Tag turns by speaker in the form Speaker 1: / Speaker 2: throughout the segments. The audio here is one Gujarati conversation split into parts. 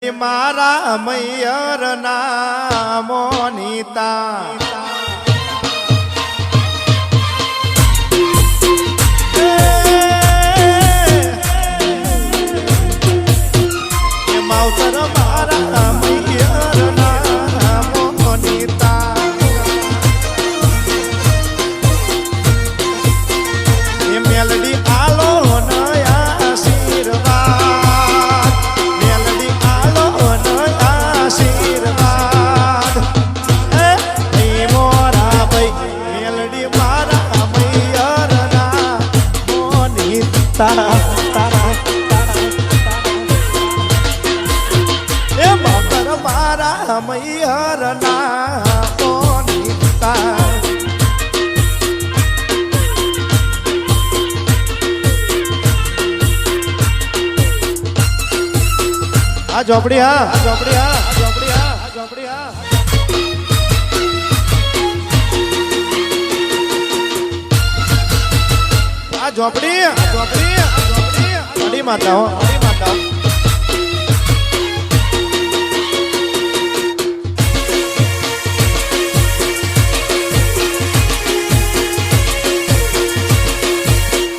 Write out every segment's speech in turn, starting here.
Speaker 1: મારા મૈયર ના મોનિતા માવતર મારા મૈયર ના મોનિતા એ મેલડી આલો એ માવતર મારા મૈયર ના મોનિતા આ ઝોપડી હા આ ઝોપડી હા આ ઝોપડી હા આ ઝોપડી હા આ ઝોપડી આ ઝોપડી આ ઝોપડી અડી માતા હો અડી માતા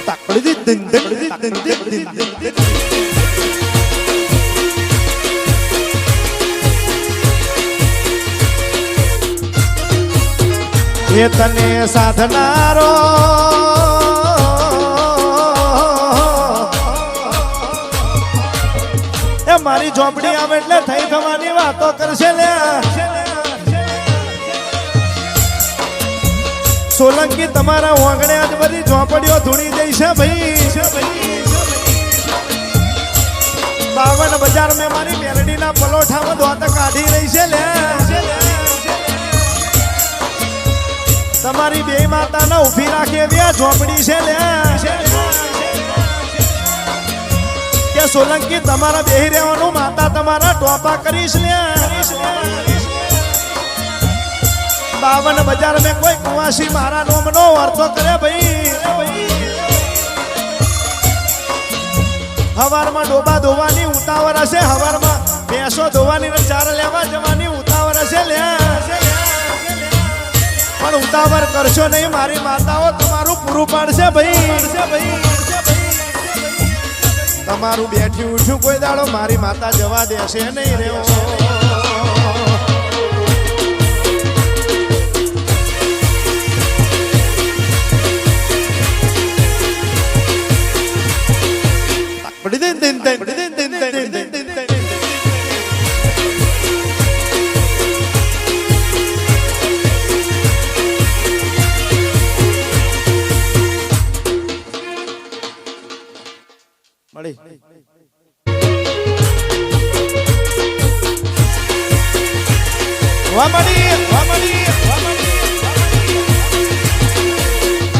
Speaker 1: તાકડી દિન દિન એ તને સાધનારો એ મારી ઝોપડી આવે એટલે થઈ થવાની વાતો કરશે લે સોલંકી તમારા ઓગણે આજ બધી ઝોપડીઓ ધૂણી દઈ છે ભાઈ 52 બજાર મેં મારી મેલડીના પલોઠામાં દોત કાઢી રહી છે લે તમારી બે માતાને ઊભી રાખી એવી આ ઝોપડી છે લે કે સોલંકી તમારા બેહી રહેવાનું માતા તમારા ટોપા કરીશ લે 52 બજાર મેં કોઈ કુવાસી મારા નોમનો અર્થો કરે ભાઈ હવારમાં ડોબા ધોવાની ઉતાવળ હશે હવારમાં ભેંસો ધોવાની ને ચાર લેવા જવાની ઉતાવળ હશે લે પણ ઉતાવળ કરશો નહીં મારી માતાઓ તમારું પૂરું પાડશે ભાઈ તમારું બેઠી ઉઠ્યું કોઈ દાડો મારી માતા જવા દેશે નહીં રેવો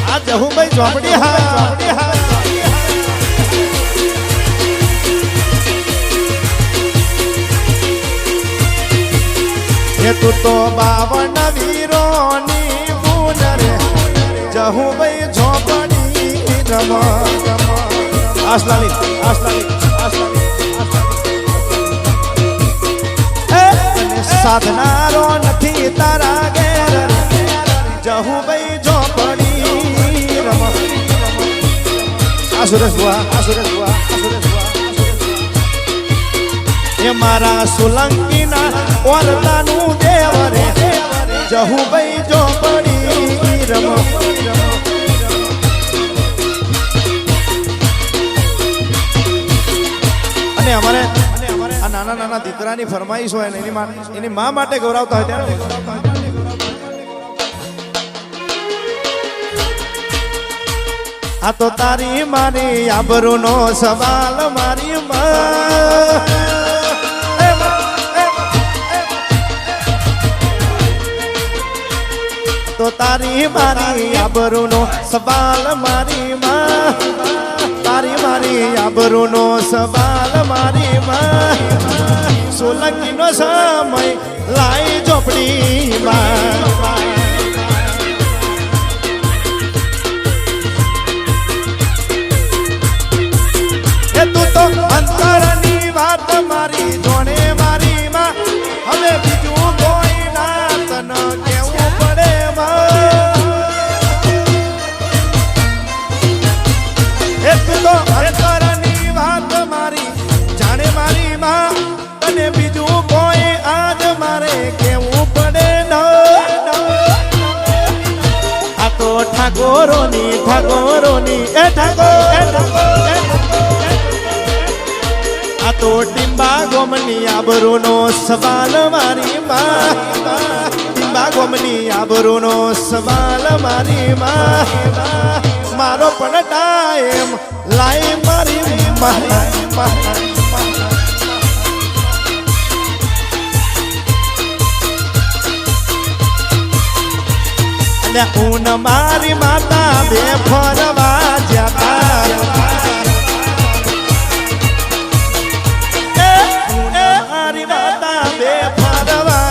Speaker 1: આ જહું ભાઈ ઝોપડી હા એ તું તો 52 વીરોની બુન રે જહું ભાઈ ઝોપડી રમ આસલાલી સાધનારો નથી તારા ઘેર જહું ભાઈ ઝોપડી રમ આ સુરેશ બુઆ એ મારા સોલંકીના ઓરતાનું દેવ રે જહું ભાઈ ઝોપડી રમ અને અમારે આ નાના દીકરાની ફરમાઈશ હોય ને એની મા માટે ગૌરવતા હોય ત્યારે આ તો તારી મારી આબરૂનો સવાલ મારી તો તારી મારી આબરૂનો સવાલ મારી તારી મારી આબરૂનો સવાલ મારી સોલંકીનો સમય લાઈ ઝોપડી એ તું તો અંતરની વાત મારી જોડે અને બીજું કોઈ આજ મારે કેવું પડે ન આ તો ઠાકોરોની એ આ તો ટીંબા ગોમની આબરૂનો સવાલ મારી માં ટીંબા ગોમની આબરૂનો સવાલ મારી માં મારો પણ ટાઈમ લાઈ મારી અને ઊન મારી માતા બે ફરવા જ્યાં મારી માતા બે ફરવા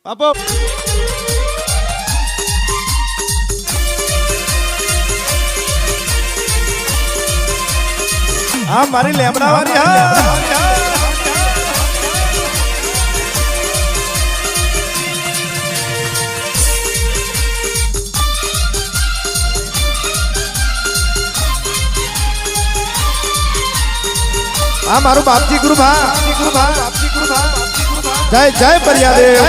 Speaker 1: બાપો હા મારી લેમડા વાળી હા હા મારું બાપજી ગુરુ જય જય પર્યાદેવ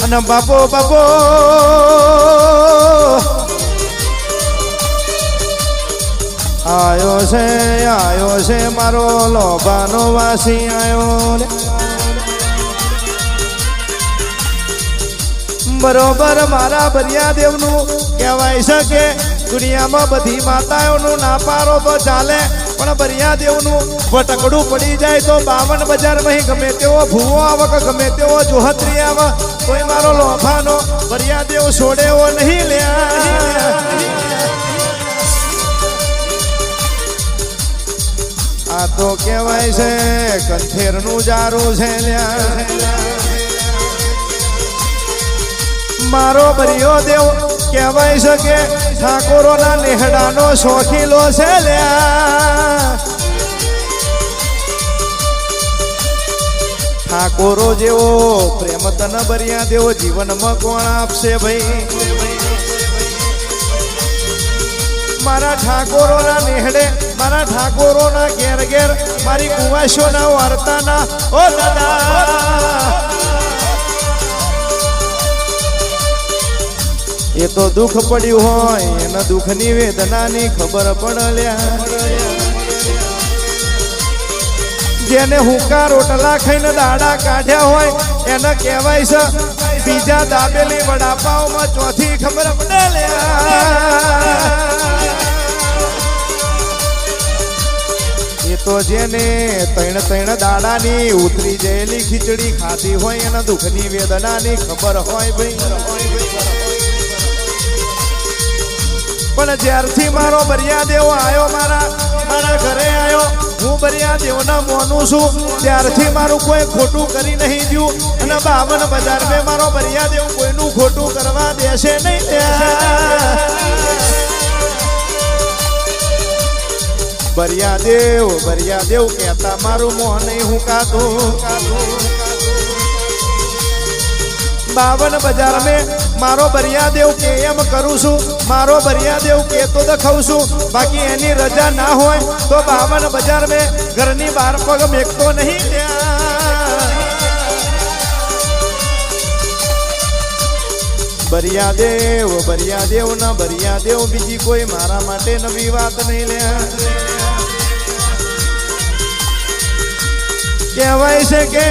Speaker 1: અને બાપો આયો છે મારો લોભાનો વાસી આયો બરોબર મારા બરિયાદેવનું કહેવાય છે કે દુનિયામાં બધી માતાઓનું ના પારો તો ચાલે પણ બરિયાદેવનું વટકડું પડી જાય તો 52 બજારમાં ગમે તેવો ભૂવો આવે કે ગમે તેવો જોહત્રી આવે કોઈ મારો લોભાનો બરિયાદેવ છોડેવો નહીં લ્યા આ તો કહેવાય છે કંઠેરનું જારું છે મારો બરિયો દેવ કહેવાય છે કે ઠાકોરોના નેહડાનો શોખીલો છે ઠાકોરો જેવો પ્રેમ તન બરિયા દેવો જીવનમાં કોણ આપશે ભાઈ મારા ઠાકોરોના નેહડે મારા ઠાકોરોના ઘેર મારી કુવાશોના વાર્તાના ઓ દાદા એ તો દુઃખ પડ્યું હોય એના દુઃખની વેદનાની ખબર પડલ્યા જેને હુંકા રોટલા ખાઈને દાડા કાઢ્યા હોય એને કહેવાય છે બીજા દાબેલી વડાપાવમાં ચોથી ખબર પડલ્યા એ તો જેને ત્રણ દાડાની ઉતરી ગયેલી ખીચડી ખાધી હોય એના દુઃખની વેદનાની ખબર હોય ભાઈ પણ જ્યારથી મારો બરિયાદેવ આવ્યો મારા ઘરે આવ્યો હું બરિયાદેવના મોનું છું ત્યારથી મારું કોઈ ખોટું કરી નહીં દઉં અને 52 બજાર મેં મારો બરિયાદેવ કોઈનું ખોટું કરવા દેશે નહીં બરિયાદેવ કહેતા મારું મોં નહીં હું કાતું 52 બજાર મેં મારો બરિયાદેવ કે એમ કરું છું મારો બરિયાદેવ કેતો દખાઉં છું બાકી એની રજા ના હોય તો 52 બજાર મેં ઘરની બહાર પગ મેકતો નહીં બરિયાદેવ ના બરિયાદેવ બીજી કોઈ મારા માટે નવી વાત નહીં કહેવાય છે કે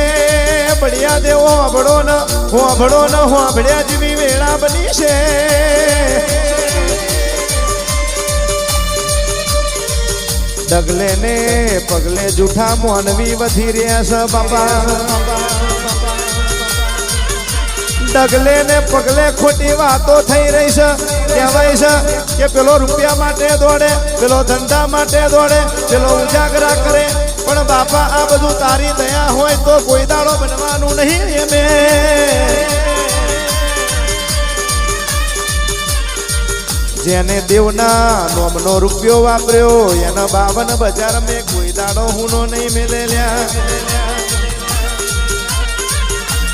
Speaker 1: બરિયાદેવ હોંભળો ન હોંભળ્યા જેવી વેળા બની છે ડગલે ને પગલે જૂઠા મોનવી વધી રહ્યા છે બાપા ડગલે ને પગલે ખોટી વાતો થઈ રહી છે કહેવાય છે કે પેલો રૂપિયા માટે દોડે પેલો ધંધા માટે દોડે પેલો ઉજાગરા કરે પણ બાપા આ બધું તારી દયા હોય તો કોઈ દાડો બનવાનું નહીં એમે જેને દેવના નોમનો રૂપિયો વાપર્યો એના 52 બજાર મેં કોઈ દાડો હુનો નહીં મેલેલ્યા.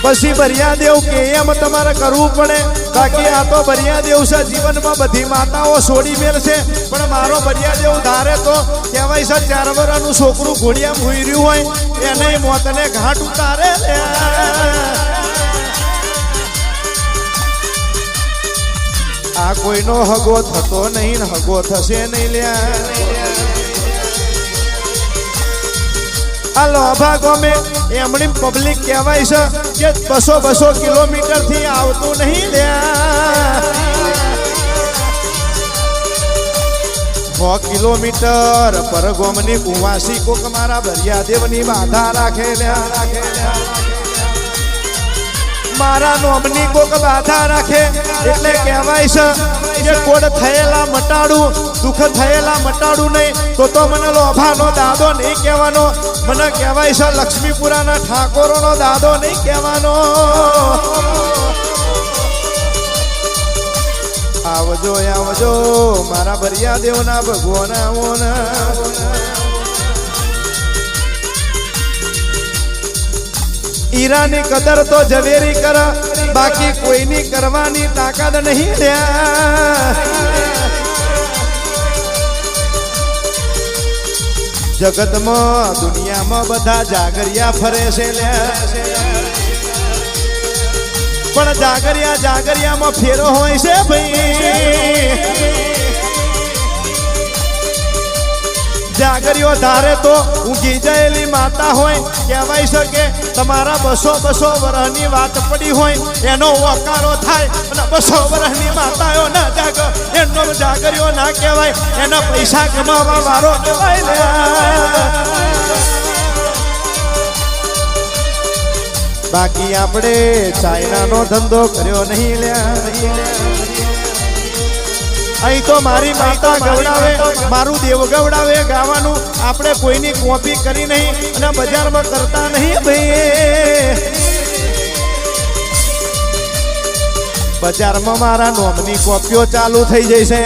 Speaker 1: પછી બરિયાદેવ કે એમ તમારે કરવું પડે. બાકી આ તો બરિયાદેવ છે જીવનમાં બધી માતાઓ છોડી મેલ છે, પણ મારો બરિયાદેવ ધારે તો કહેવાય છે 4 વર્ષનું છોકરું ઘોડિયા ભૂઈ રહ્યું હોય એને મોતને ઘાટ ઉતારે. આ કોઈનો હગો થતો નહીં, હગો થશે નહીં લ્યા. આ લોભા ગોમે એમની પબ્લિક કહેવાય છે કે 200 કિલોમીટર થી આવતું નહીં લ્યા. 100 કિલોમીટર પર ગોમની કુવાસી કોક મારા બરિયાદેવની બાધા રાખે લ્યા. મારા નોમની કોક બાધા રાખે એટલે કહેવાય છે કે કોડ થયેલા મટાડું, દુઃખ થયેલા મટાડું નહીં. તો મને લોભાનો દાદો નહીં કહેવાનો, મને કહેવાય છે લક્ષ્મીપુરાના ઠાકોરોનો દાદો નહીં કહેવાનો. આવજો આવજો મારા બરિયાદેવના ભગવાન આવો ને. હીરાની કદર તો ઝવેરી કર, બાકી કોઈની કરવાની તાકાત નહીં રહ્યા. જગતમાં દુનિયામાં બધા જાગરિયા ફરે છે પણ જાગરિયામાં ફેરો હોય છે ભાઈ. જાગરીઓ ધારે તો ઊંઘી જાયેલી માતા હોય કહેવાય છે કે તમારા 200 વર્ષની વાત પડી હોય એનો ઓકારો થાય, અને 200 વર્ષની માતાઓ ના જાગ એનો જાગરીઓ ના કહેવાય, એના પૈસા કમાવા વાળો કહેવાય. બાકી આપણે ચાઇનાનો ધંધો કર્યો નહીં લ્યા. અહીં તો મારી માતા ગવડાવે, મારું દેવ ગવડાવે ગાવાનું. આપણે કોઈની કોપી કરી નહીં અને બજારમાં કરતા નહીં ભાઈ. બજારમાં મારા નોમની કોપીઓ ચાલુ થઈ જશે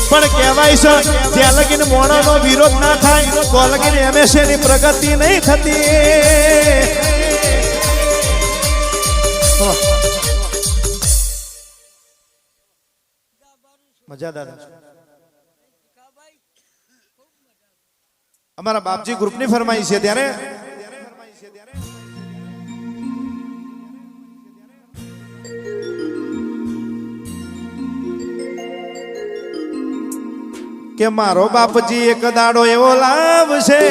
Speaker 1: પણ કહેવાય છે ત્યાં લગીને મોણાનો વિરોધ ના થાય તો લગીને એમએસએ ની પ્રગતિ નહીં થતી. મજા દાદા. અમારા બાપજી ગ્રુપની ફરમાઈશ છે ત્યારે કે મારો બાપજી એક દાડો એવો લાવશે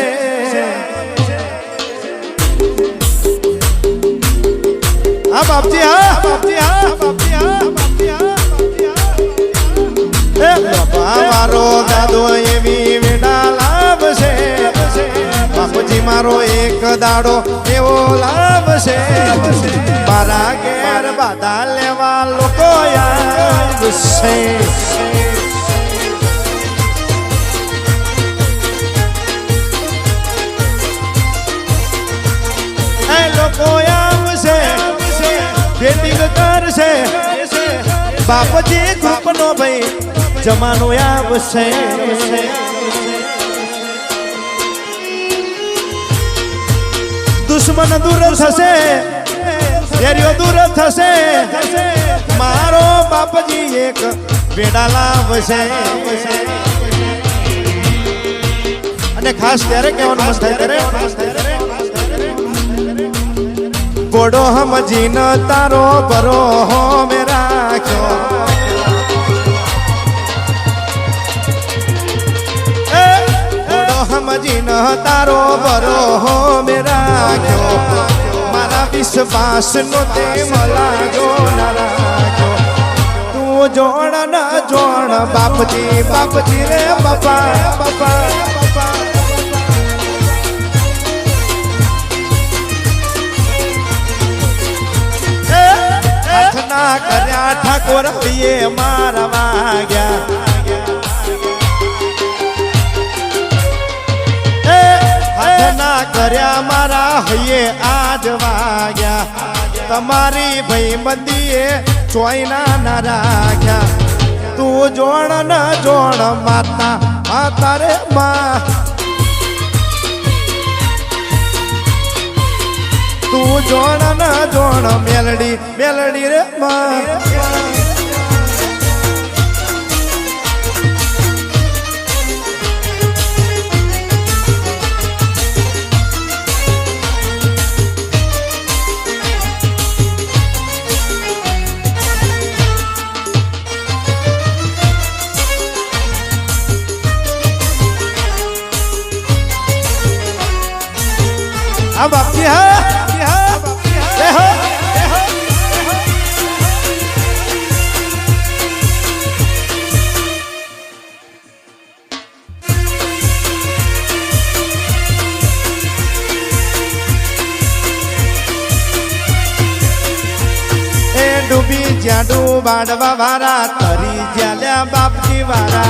Speaker 1: હા બાપજી હા બાપજી હા બાપજી હા બાપજી હા મારો દાદો એવી વેડા લાવશે બાપુજી મારો એક દાડો એવો લાવશે મારા ઘેર બાધા લેવા લોકો આવશે એ લોકો આવશે બેટિંગ કરશે બાપુજી ગ્રુપનો ભાઈ જમાનો આવશે દુશ્મન દૂર થશે વેરીઓ દૂર થશે મારો બાપજી એક વેડા લાવશે અને ખાસ ત્યારે કહેવાનું મન થાય ત્યારે ગોડો સમજીન તારો બરો હો મે રાખ્યો સમજીન તારો બરો હો મે રાખ્યો મારા વિશ્વાસ નો તે મલાજો ના રાખ્યો તું જોડ ના જોડ બાપજી બાપજી રે બાપા બાપા હાથના કર્યા ઠાકોર એ મારા વાગ્યા ના કર્યા મારા હૈયે આજ વાગ્યા તમારી ભાઈ બંદીએ ચોઈના ના રાખ્યા તું જોણ ન જોણ માતા માતા રે માં તું જોણ ન જોણ મેલડી મેલડી રે માં अब आपकी है हो ए डूबी जाडू बाडवा वारा तरी ज्याल्या बापजी वारा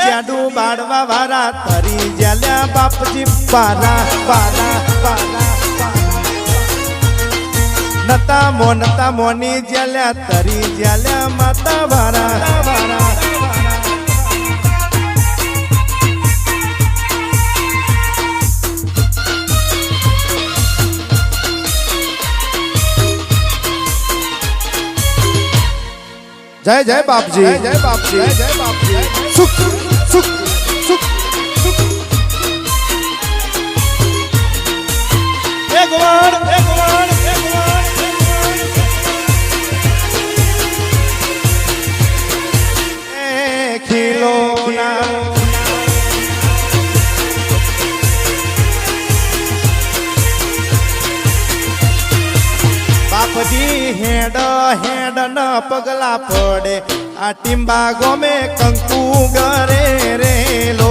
Speaker 1: जाडू बाडवा वारा तरी ज्याल्या बापजी पाला पाला पाला नता मोनी ज्याल्या तरी ज्याल्या माता वारा वारा जय जय बापजी जय बापजी जय बापजी सुख सुख सुख सुख एक बार खिलौना बापजी हेड हेड न पगला पड़े आ टिम्बा गोमे कंकु गरे रे लो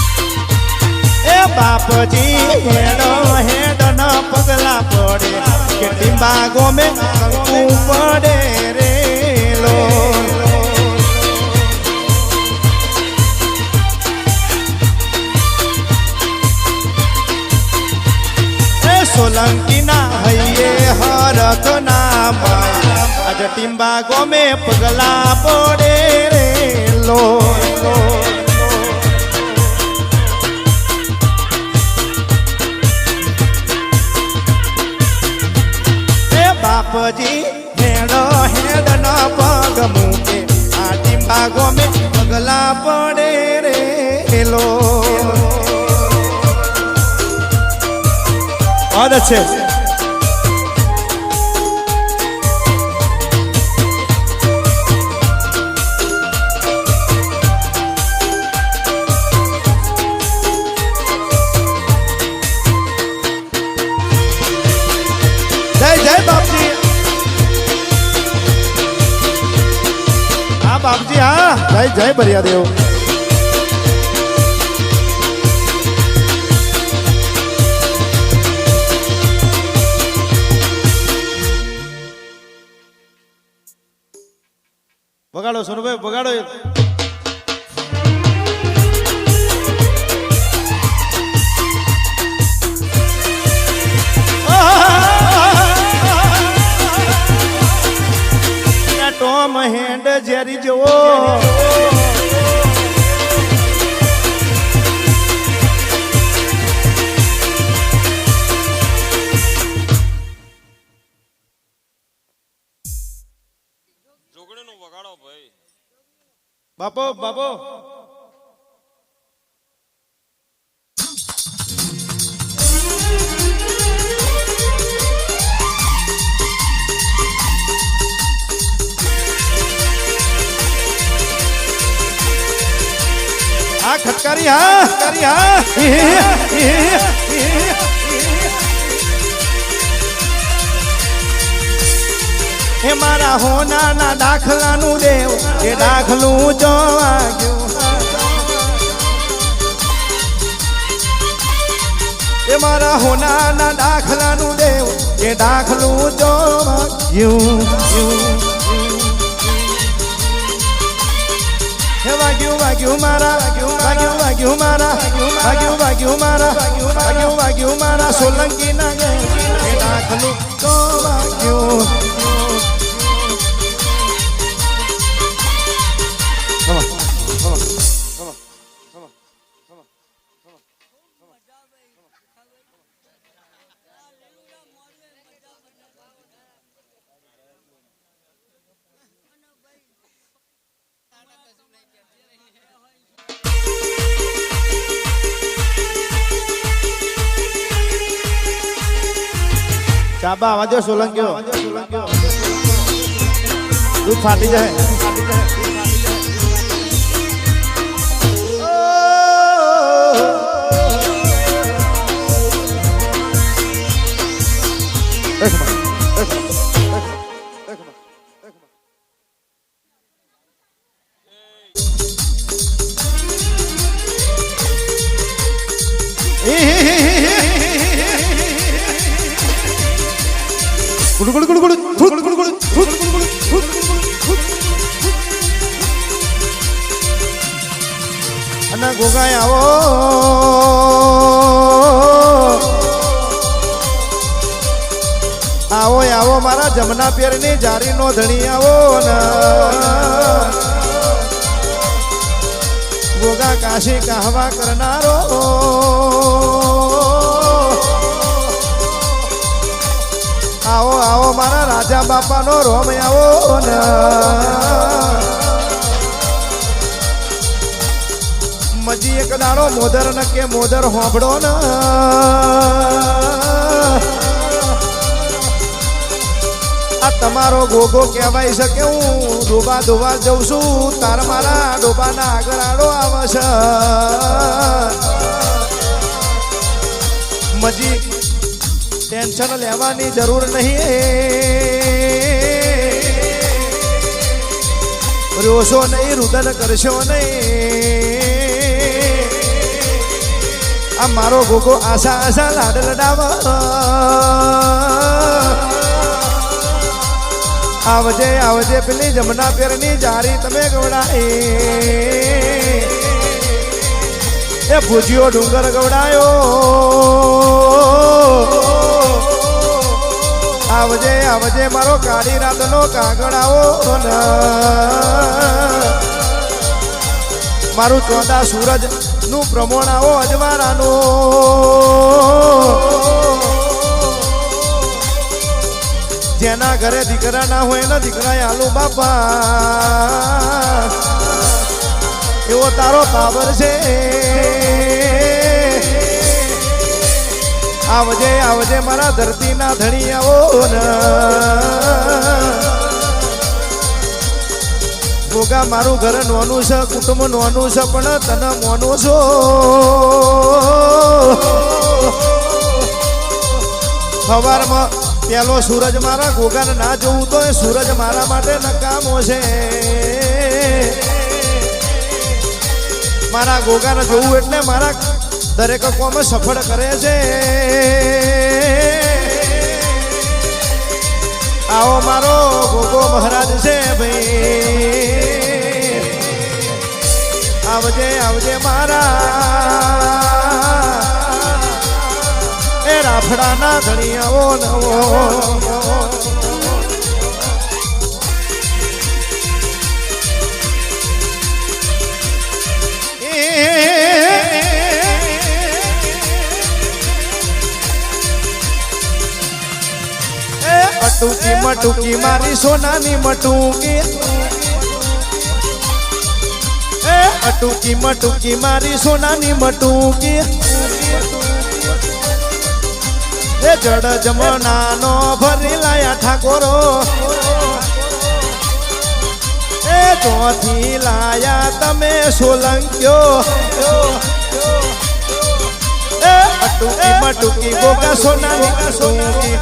Speaker 1: ए बापजी हेड हेड न पगला पड़े के टिम्बा गोमे कंकु पड़े रे लो सोलंकी ना हइये हरख नाम आज टिम्बा गोमे पगला पड़े रे लो ए बापजी हेड हेड न पग मुके आ टिम्बा गोमे पगला पड़े रे लो बहुत अच्छे जय जय बापजी हाँ बापजी हाँ जय जय बरिया देव बगाड़ो सुनो भाई बगाड़ो टॉम हैंड जेरी जो बापो बापो हाँ खटकारी हाँ खटकारी हाँ हे मारा होना ना दाखला नु देव ये दाखलू जो आग्यो हे मारा होना ना दाखला नु देव ये दाखलू जो आग्यो વાગ્યું મારા વાગ્યું મારા સોલંકી ના નાખનું તો વાગ્યું ચાબા આવાજો સોલંકીઓ દૂધ ફાટી જાય અને ગોગાય આવો મારા જમના પેરની જારી નો ધણી આવો ને ગોગા કાશી કહવા કરનારો આવો મારા રાજા બાપાનો રોમ આવો ને મજી એક દાડો મોદર ન કે મોદર હોંભળો ને આ તમારો ગોગો કહેવાય છે કે હું ડોબા જઉં છું તાર મારા ડોબાના આગળ આડો આવે છે મજી ટેન્શન લેવાની જરૂર નહીં રોશો નહીં રુદન કરશો નહીં આ મારો ગોગો આશા લાડ લડાવા આવજે પેલી જમના પેરની જારી તમે ગવડાઈ એ ભુજીયો ડુંગર ગવડાયો આવજે મારો કાળી રાતનો કાગળ આવો મારું ચોદા સૂરજ નું પ્રમોણ આવો અજવાળાનું જેના ઘરે દીકરા ના હોય ને દીકરા આલુ બાપા એવો તારો પાવર છે આવજે મારા ધરતી ના ધણી આવો ને ગોગા મારું ઘર નોનું છે કુટુંબ નોનું છે પણ તને મોનો છો સવારમાં પેલો સૂરજ મારા ગોગાને ના જોવું તો એ સૂરજ મારા માટે નકામો છે મારા ગોગાને જોવું એટલે મારા દરેક કોમ સફળ કરે છે આવો મારો ગોગો મહારાજ છે ભાઈ આવજે મારા એ રાફડાના ધણી આવો નવો અટુકી મટુકી મારી સોનાની મટુકી અટુકી મટુકી મારી સોનાની મટુકી એ જડ જમનાનો ભરી લાયા ઠાકોરો એ ચોથી લાયા તમે સોલંક્યો એ અટુકી મટુકી ગોગા સોનાની મટુકી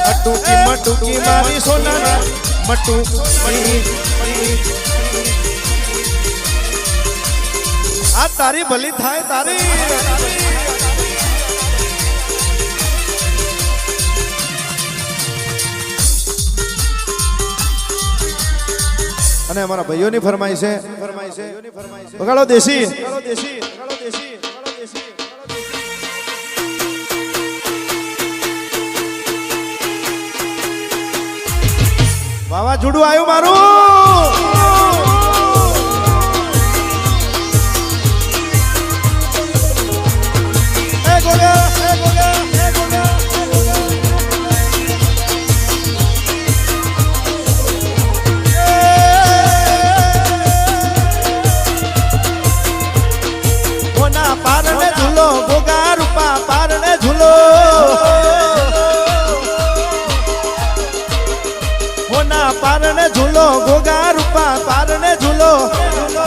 Speaker 1: અટુકી મટુકી મારી સોનાની મટુકી આ તારી ભલી થાય તારી અને અમારા ભાઈઓની ફરમાઈશ છે વગાડો દેશી વાવાઝોડું આવ્યું મારું પારણે ઝૂલો ગોગા રૂપા પારણે ઝૂલો હોના પારણે ઝૂલો ગોગા રૂપા પારણે ઝૂલો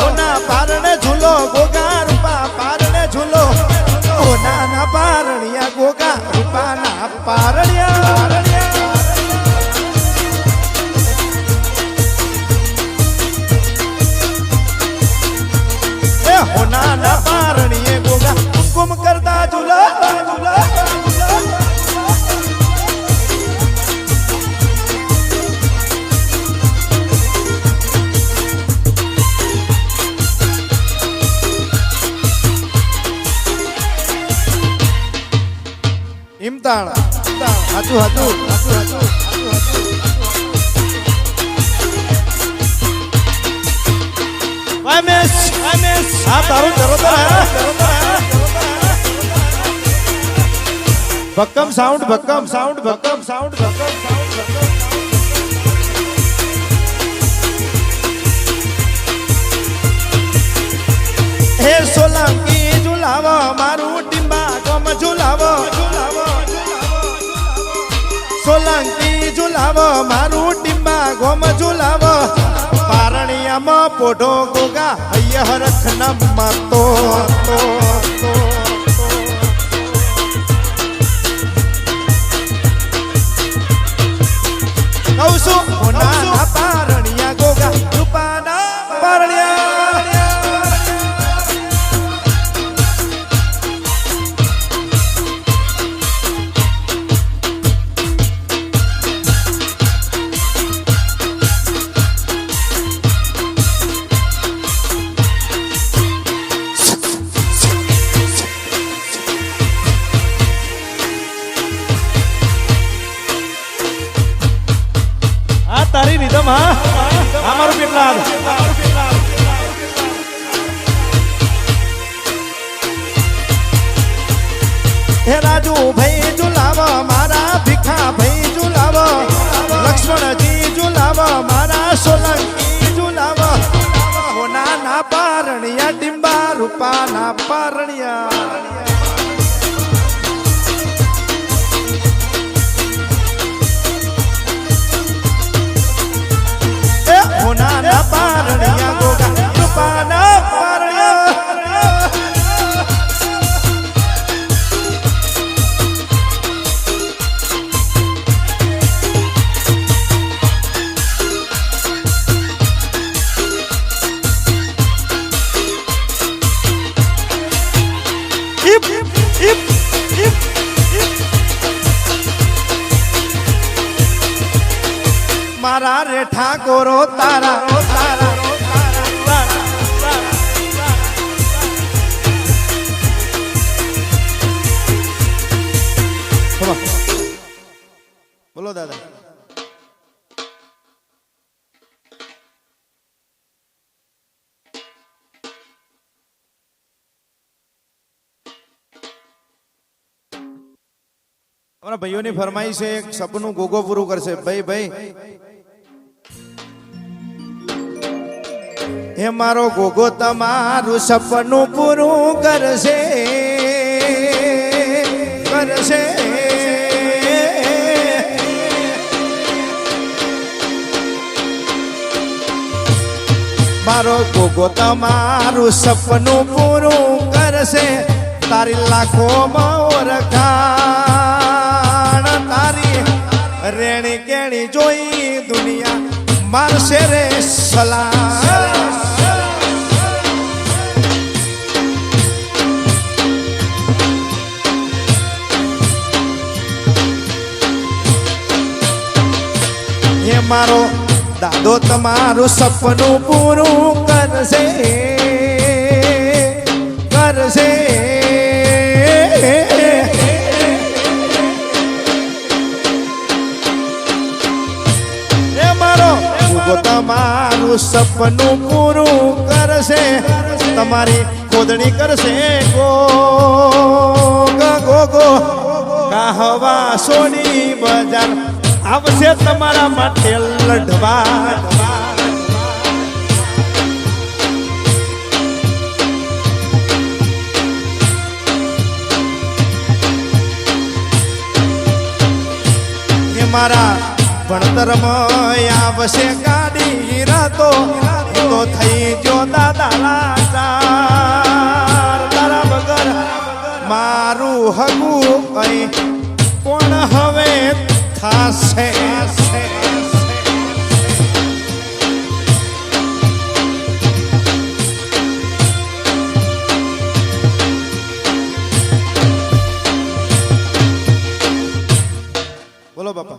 Speaker 1: હોના પારણે ઝૂલો ગોગા રૂપા પારણે ઝૂલો હોના ના પારણિયા ગોગા રૂપા ના પારણિયા હોના ના પારણીએ ગોગા હુકુમ કરતા ઝૂલા ઝૂલા ઇમતાણ હાચું હાચું ભક્કમ સાઉન્ડ ભક્કમ સાઉન્ડ ભક્કમ સાઉન્ડ ભક્કમ સાઉન્ડ હે સોલંકી ઝુલાવો મારું ટીંબા ગમ ઝુલાવો સોલંકી ઝુલાવો મારું ટીંબા ગમ ઝુલાવો પારણિયામાં પોઢો ગોગા હૈયર રખનમ તો કહું છું હોના પારણિયા ગોગા રૂપાના પારણિયા તારી રીધમ હા અમારું પેટલાદ હે રાજુ ભાઈ ઝુલાવો મારા ભીખા ભાઈ ઝુલાવો લક્ષ્મણજી ઝુલાવો મારા સોલંકી ઝુલાવો હોના ના પારણિયા ડિંબા રૂપા ના પારણિયા હોના ના પારણિયા ગોગા રૂપા ના પારણિયા મારા રે ઠાકોરો તારા બોલો દાદા અમારા ભાઈઓની ફરમાઈશ છે એક સપનું ગોગો પૂરું કરશે ભાઈ હે મારો ગોગો તમારું સપનું પૂરું કરશે મારો ગોગો તમારું સપનું પૂરું કરશે તારી લાખોમાં ઓળખાણ તારી રેણી કેણી જોઈ દુનિયા મારશે રે સલામ હે મારો દાદા તો તમારું સપનું પૂરું કરશે કરશે એ મારો તમારું સપનું પૂરું કરશે તમારી ખોદણી કરશે ગો ગો ગો કહવા સોની બજાર આવશે તમારા માટે લડવા મારા ભણતરમાં આવશે ગાડી રાતો તો થઈ જો દાદા લાચાર તારા વગર મારું હગું અહીં કોણ હવે થાશે બોલો બાપા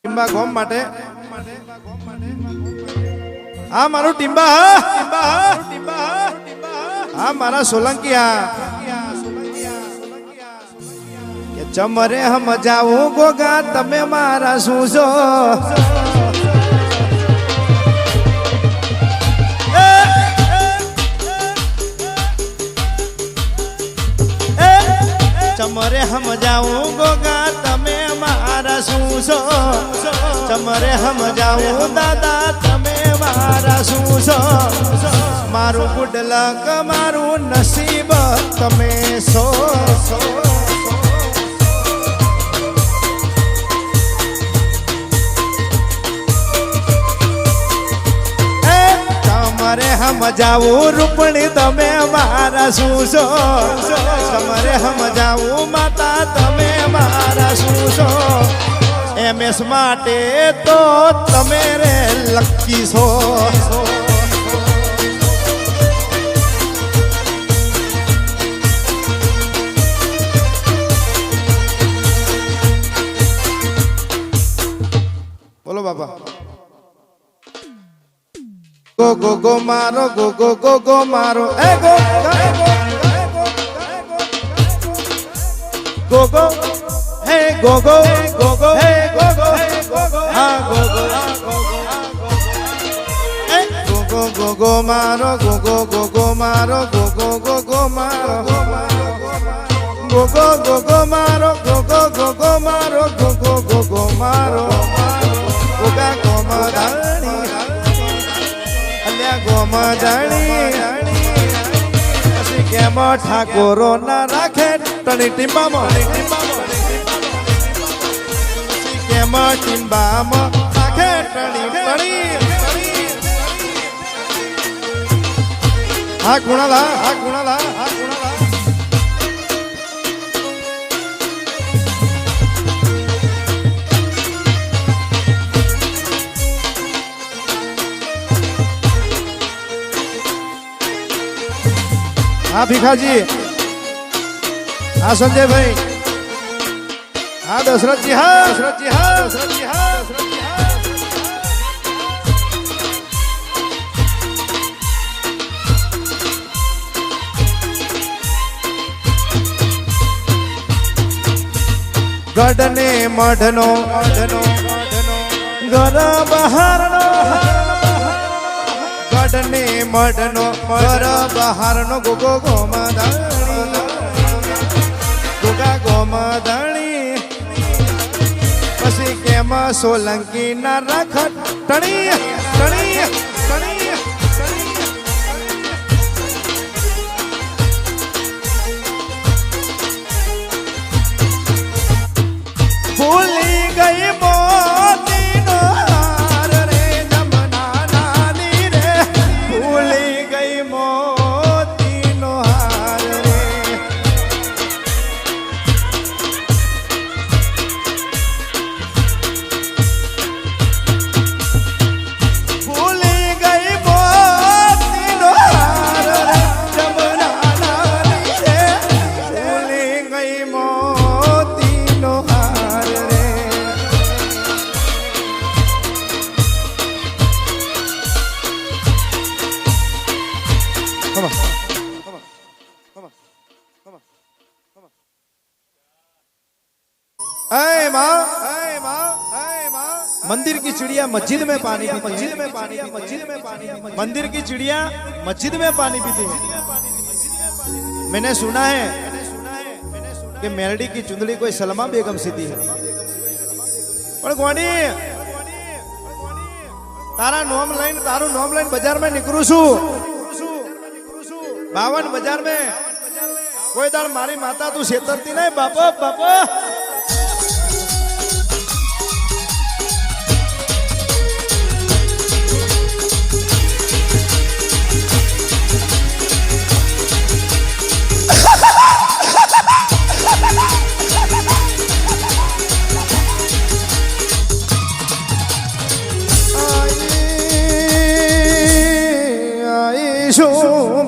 Speaker 1: ટીમ્બા ગોમ માટે હા મારું ટીમ્બા હા મારા સોલંકી કે ચમરે હમ જાવું ગોગા તમે મારા શું છો ચમરે હમ જાવું ગોગા તમે મારા શું છો ચમરે હમ જાવું દાદા તમે મારા શું છો મારું ગુડલક મારું નસીબ તમે છો તમારે હમ જાવું રૂપણી તમે મારા શું છો તમારે હમ જાવું માતા તમે મારા શું છો એમએસ માટે તો તમે રે લકી છો બોલો બાપા go go go maro go go go go maro hey go go go hey go go go go hey go go ha go go hey go go go go maro go go go go maro go go go go maro go go go go maro go go go go maro go go go go maro goga gomadani ગોમજાણી પછી કેમ ઠાકોરો ના રાખે ટણી ટીંબામાં કેમ ટીંબામાં રાખે ટણી ટણી હા ગુણાલા હા ગુણાલા હા ગુણાલા हाँ भिखाजी हाँ संजय भाई हाँ दशरथ जी हाँ दशरथ जी हाँ दशरथ जी हाँ दशरथ जी हाँ गढ़ने मढ़नो घर बहारनो गढ़ने मढ़नो घर बहारनो गोगो गोमदाणी गोगा गोमदाणी पसी केमा सोलंकी ना रखट टणी टणी टणी भूली गई मोती नो हार रे जमुना नानी रे भूली गई मोती नो हार रे भूली गई मंदिर की चिड़िया मस्जिद में पानी पीती है। मंदिर की चिड़िया मस्जिद में पानी पीती है। मैंने सुना है कि मेरडी की चुंदड़ी कोई सलमा बेगम सीधी है। पर गोनी तारा नोम लाइन बाजार में निकलू छू। 52 बाजार में कोई दाड़ मारी माता तू छेतरती नहीं बापा बापा।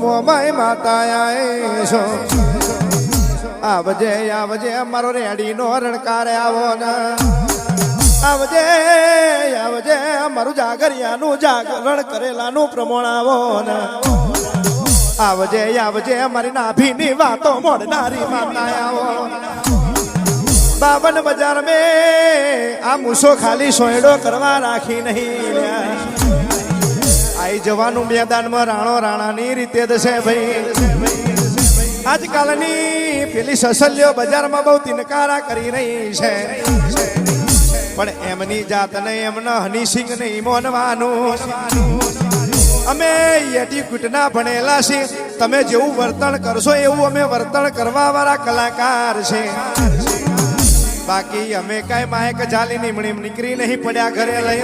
Speaker 1: મોમાઈ માતા આવીશો આવજે આવજે અમારો રેડી નો રણકાર આવો ને આવજે આવજે અમારું જાગરિયાનું જાગરણ કરેલાનું પ્રમાણ આવો ને આવજે આવજે અમારી નાભીની વાતો મોડનારી માતા આવો 52 बाजार में आ मूसो खाली सोयडो करवा राखी नहीं आई जवानू मैदान में राणो राणानी रीते दशे भाई आजकालनी पेली ससल्यो बजार में बहु तिनकारा करी रही है पण एमनी जात ने एमना हनी सिंह नहीं मोनवानू अमे येटी कुटना भणेला छे तमे जेवुं वर्तन करशो एवुं अमे वर्तन करवा वाळा कलाकार छे बाकी अमे काई मायक जाली नीमणी निकरी नहीं पड्या घरे लई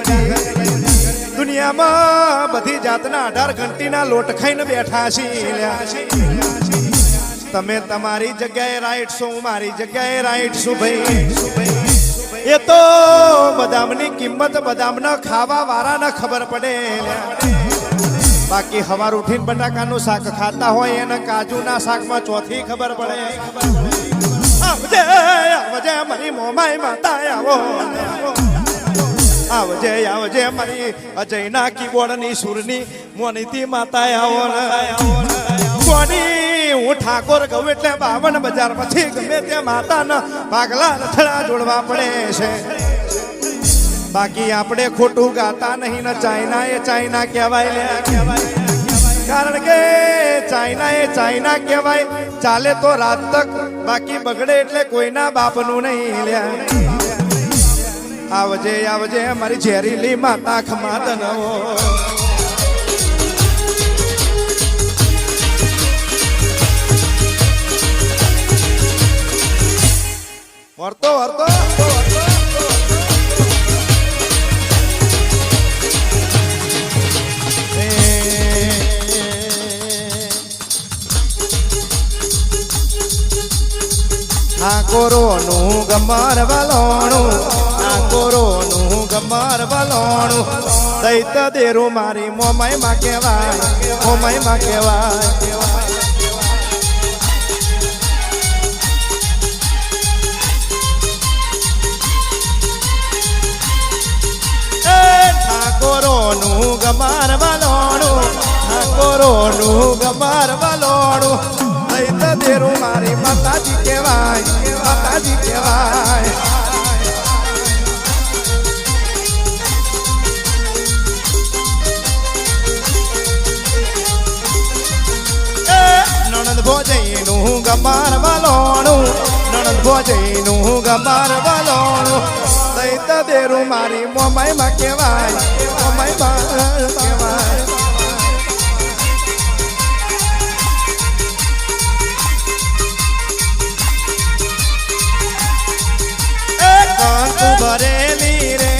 Speaker 1: दुनिया में बधी जातना 18 घंटीना लोट खाईने बैठा छील्या तमे तमारी जग्याए राइट छो मारी जग्याए राइट छो भाई ये तो बदामनी किंमत बदामना खावा वाळाने खबर पड़े बाकी हवार उठीने बटाकानुं शाक खाता होय एने काजूना शाकमां चौथी खबर पड़े आवजे आवजे मारी मोमाई माता आवो आवजे आवजे मारी अजयना कीबोर्डनी सुरनी मोनीती माता आवो कोनी हूँ ठाकोर कहूं एटले 52 बाजार पछी गमे ते माताना भागला रथड़ा जोड़वा पड़े छे बाकी आपणे खोटું गाता नहीं न चाइना ए चाइना कहेवाय कारण के चाइना ए चाइना कहेवाय चाले तो रात तक बाकी बगड़े एटले कोईना बापनु नहीं ल्या आवजे आवजे मारी झेरीली माता खमादनो वर्तो वर्तो ठाकोरोनु गमार वालोणु ठाकोरोनु गमार वालोणु दैत देरु मारी मोमाई मा केवाय मोमाई मा केवाय ठाकोरोनु गमार वालोणु ठाकोरोनु गमार वालोणु दैत देरु मारी माताजी केवाय माताजी केवाय ननद भोजैनु गमार वालोणु ननद भोजैनु गमार वालोणु दैत देरु मारी मोमाई मा केवाय मोमाई मा केवाय भरेली रे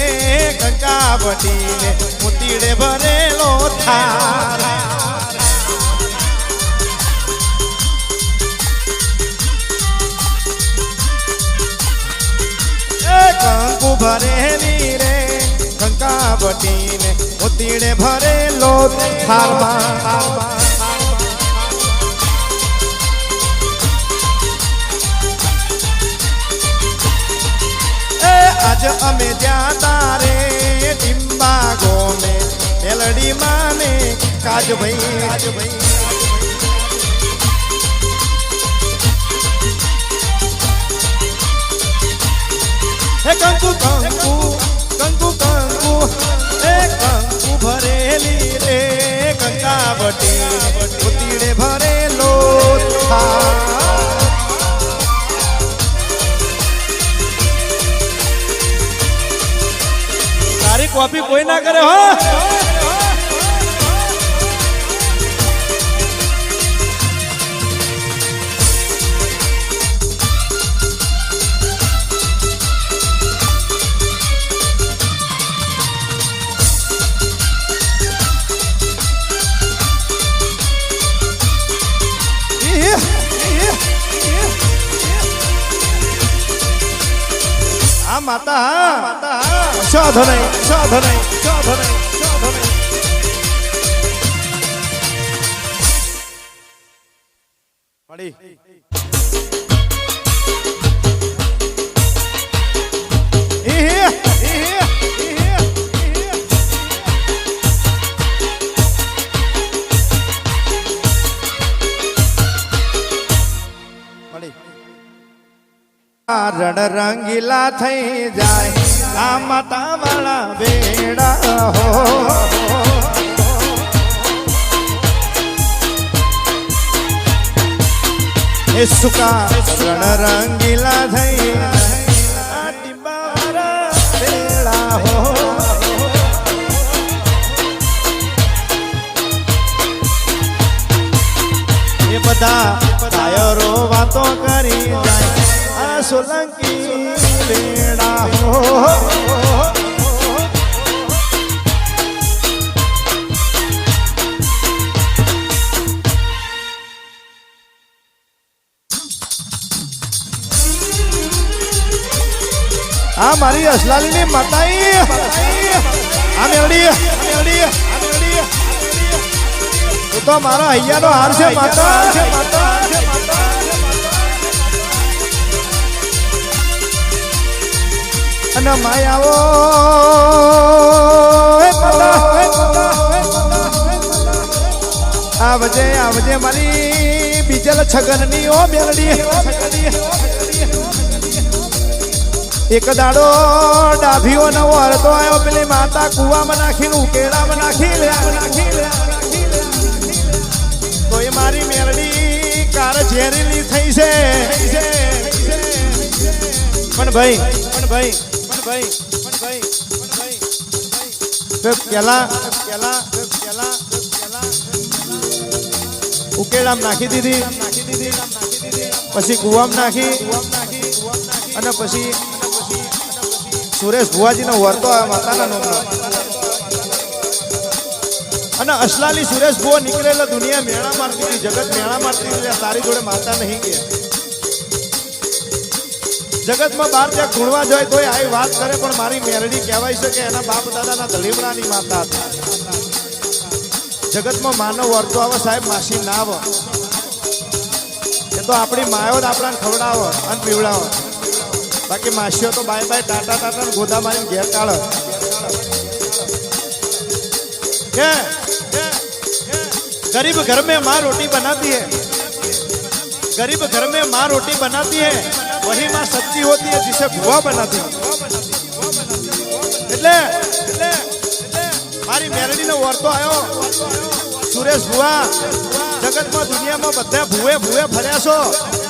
Speaker 1: कंकावटी ने मुतीड़े भरेलो थार कंकु भरेली रे कंकावटी ने मुतीड़े भरेलो थार आज अमे जाता रे डिम्बागो में मेलडी माने काज भाई ઉતીડે ભરેલો તારી કોપી કોઈ ના કરે હો માતા સાધો નહીં સાધો નહીં સાધો નહીં સાધો નહીં પડી રણ રંગીલા થઈ જાય આ માતા વાળા બેડા હો એ સુકા રણ રંગીલા થઈ આ ટીબા વાળા બેડા હો એ બધા ટાયરો વાતો કરી જાય સોલંકી બેડા હો આ મારી અસલાલીની માતાઈ આ મેલડી તું તો મારો હૈયાનો હાર છે માતા અને માયાવો આવજે આવજે મારી બીજલ છગનની ઓ મેલડી એક દાડો ડાભીઓ નવો હરતો આવ્યો પેલી માતા કુવામાં નાખીને ઉકેડામાં નાખી તો એ મારી મેલડી કાર ઝેરીલી થઈ છે પણ ભાઈ પેલા ઉકેડામાં નાખી દીધી પછી કુવામાં નાખી અને પછી સુરેશ ભુવાજીનો વર્તો આવ્યો માતાના નામનો અને અસલાલી સુરેશ ભુવા નીકળેલો દુનિયા મેળા મારતી હતી જગત મેળા મારતી હતી તારી જોડે માતા નહીં કે જગતમાં બાર ત્યાં ગુણવા જાય તો આવી વાત કરે પણ મારી મેરડી કહેવાય છે કે એના બાપ દાદાના ધલીમડાની માતા હતી જગતમાં માનવ વર્તો આવે સાહેબ માસી ના આવે એ તો આપણી માયો જ આપણાને ખવડાવો અને પીવડાવો બાકી માસીઓ તો બાય બાય ટાટા ગોદા મારીને ઘેર કાઢે કે गरीब घर में माँ रोटी बनाती है गरीब घर में माँ रोटी बनाती है वही माँ सब्जी होती है जिसे बुआ बनाती है એટલે મારી મેરડીનો વર્તો આવ્યો સુરેશ ભુવા જગતમાં દુનિયામાં બધા ભુવે ફર્યા છો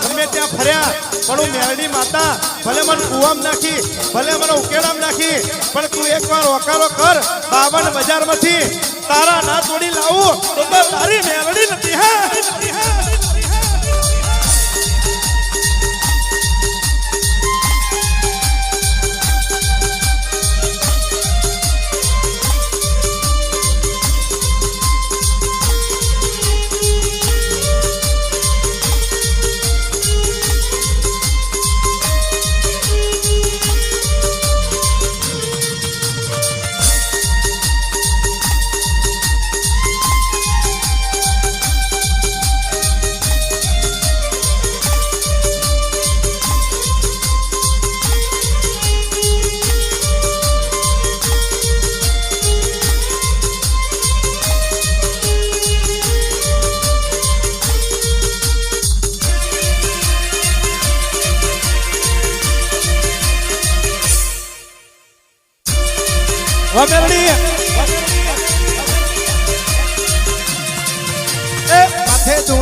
Speaker 1: ગમે ત્યાં ફર્યા પણ હું મેરડી માતા ભલે મને કુવામાં નાખી ભલે મને ઉકેડામાં નાખી પણ તું એકવાર ઓકારો કર 52 બજારમાંથી તારા ના તોડી લાવું તો તારી મેરડી નથી હા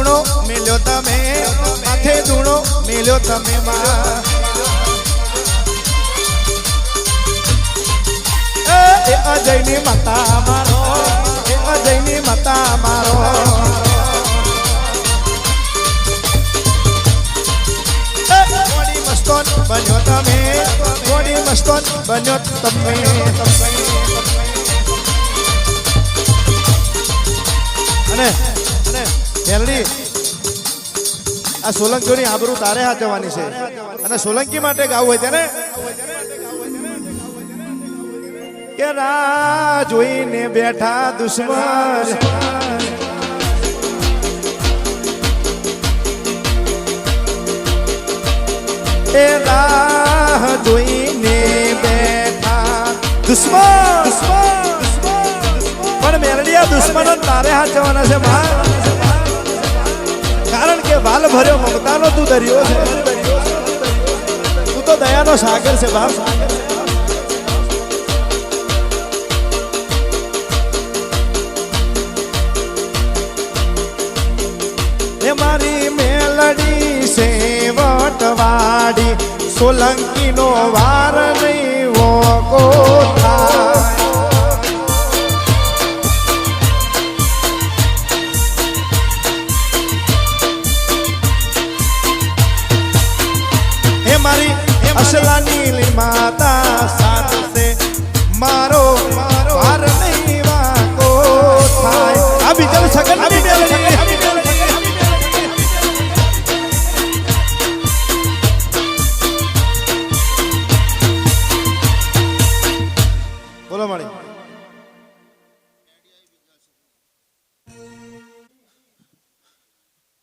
Speaker 1: ધૂણો મેલ્યો તમે માથે ધૂણો મેલ્યો તમે માં એ અજયની માતા મારો એ અજયની માતા મારો મોડી મસ્તોન બન્યો તમે મોડી મસ્તોન બન્યો તમે અને મેલડી આ સોલંકીની આબરૂ તારે હાચવાની છે અને સોલંકી માટે ગાવું હોય તેને કે રાહ જોઈને બેઠા દુશ્મન એ રાહ જોઈને બેઠા દુશ્મન પણ મેલડી આ દુશ્મનો તારે હાચવાના છે કારણ કે વાલ ભર્યો મમતાનો તું દરિયો છે તું તો દયાનો સાગર છે બાપ એ મારી મેલડી સેવટવાડી સોલંકીનો વાર નહીં વોકો થાય મારી અસલાની માતા સાથે મારો વાર નહીં વાકો થાય આ બીજા સગન ની મેલડી બોલો મારી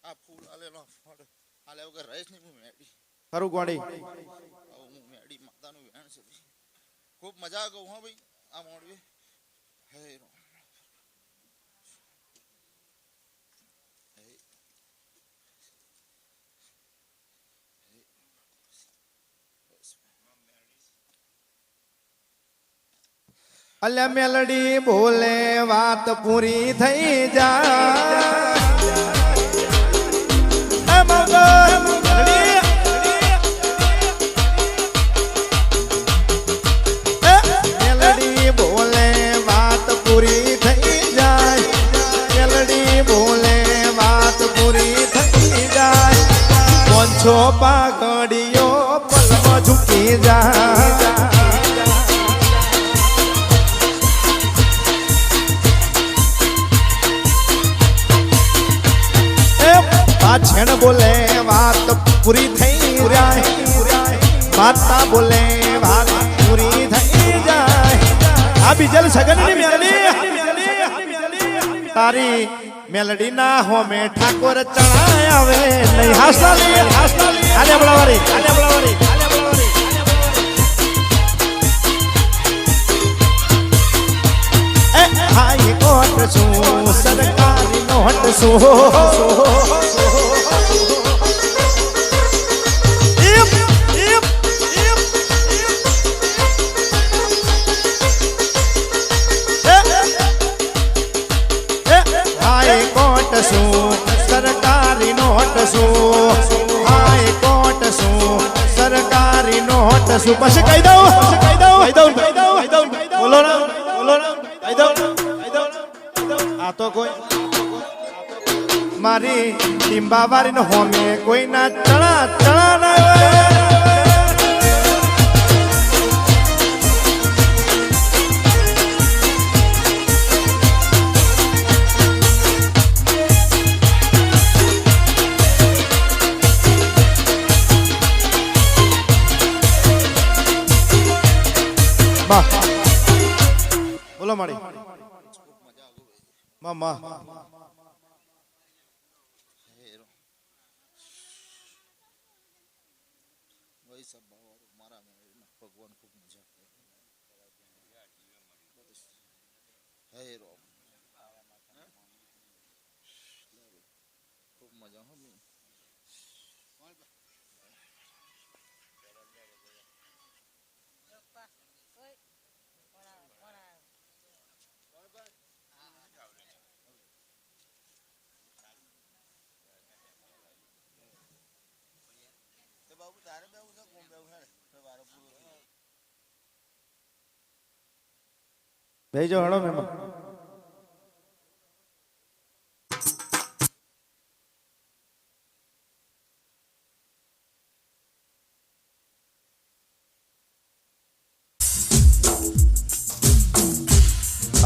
Speaker 2: આ ફૂલ આલેલો આલે વગર રહીશ નહીં હું મેડી
Speaker 1: ખરું ગોડી
Speaker 2: હું મેડી માતાનું વેણ છે ખૂબ મજા કહું હા ભાઈ આ મોડવી હે
Speaker 1: અલ્યા મેલડી બોલે વાત પૂરી થઈ જાય મેલડી બોલે વાત પૂરી થઈ જાય મેલડી બોલે વાત પૂરી થઈ જાય પોંછો પાઘડીઓ પલમાં ઝૂકી જાય પાછળ બોલે વાત પૂરી થઈ જાય માતા બોલે વાત પૂરી થઈ જાય આ બીજલ સગનની મેલડી તારી મેલડી ના હોમે ઠાકોર ચણાય આવે નહીં હાસલી આલે બળવારી હાઈ કોટ છું સરકારી નોટ છું સરકારી નોટ શું હાઈ કોટ શું સરકારી નોટ શું પછી કહી દઉં બોલો ના કહી દઉં આ તો કોઈ મારી ટીમ્બાવારી નો હોમે કોઈના ચણા ના બોલો મારી મામા
Speaker 2: ભાઈ સબ મારા ભગવાન ખૂબ મજા હે રો ખૂબ મજા હો તારે બેવું છે કોણ બેવું છે વારો પૂરો
Speaker 1: બેજો હળો મેમાં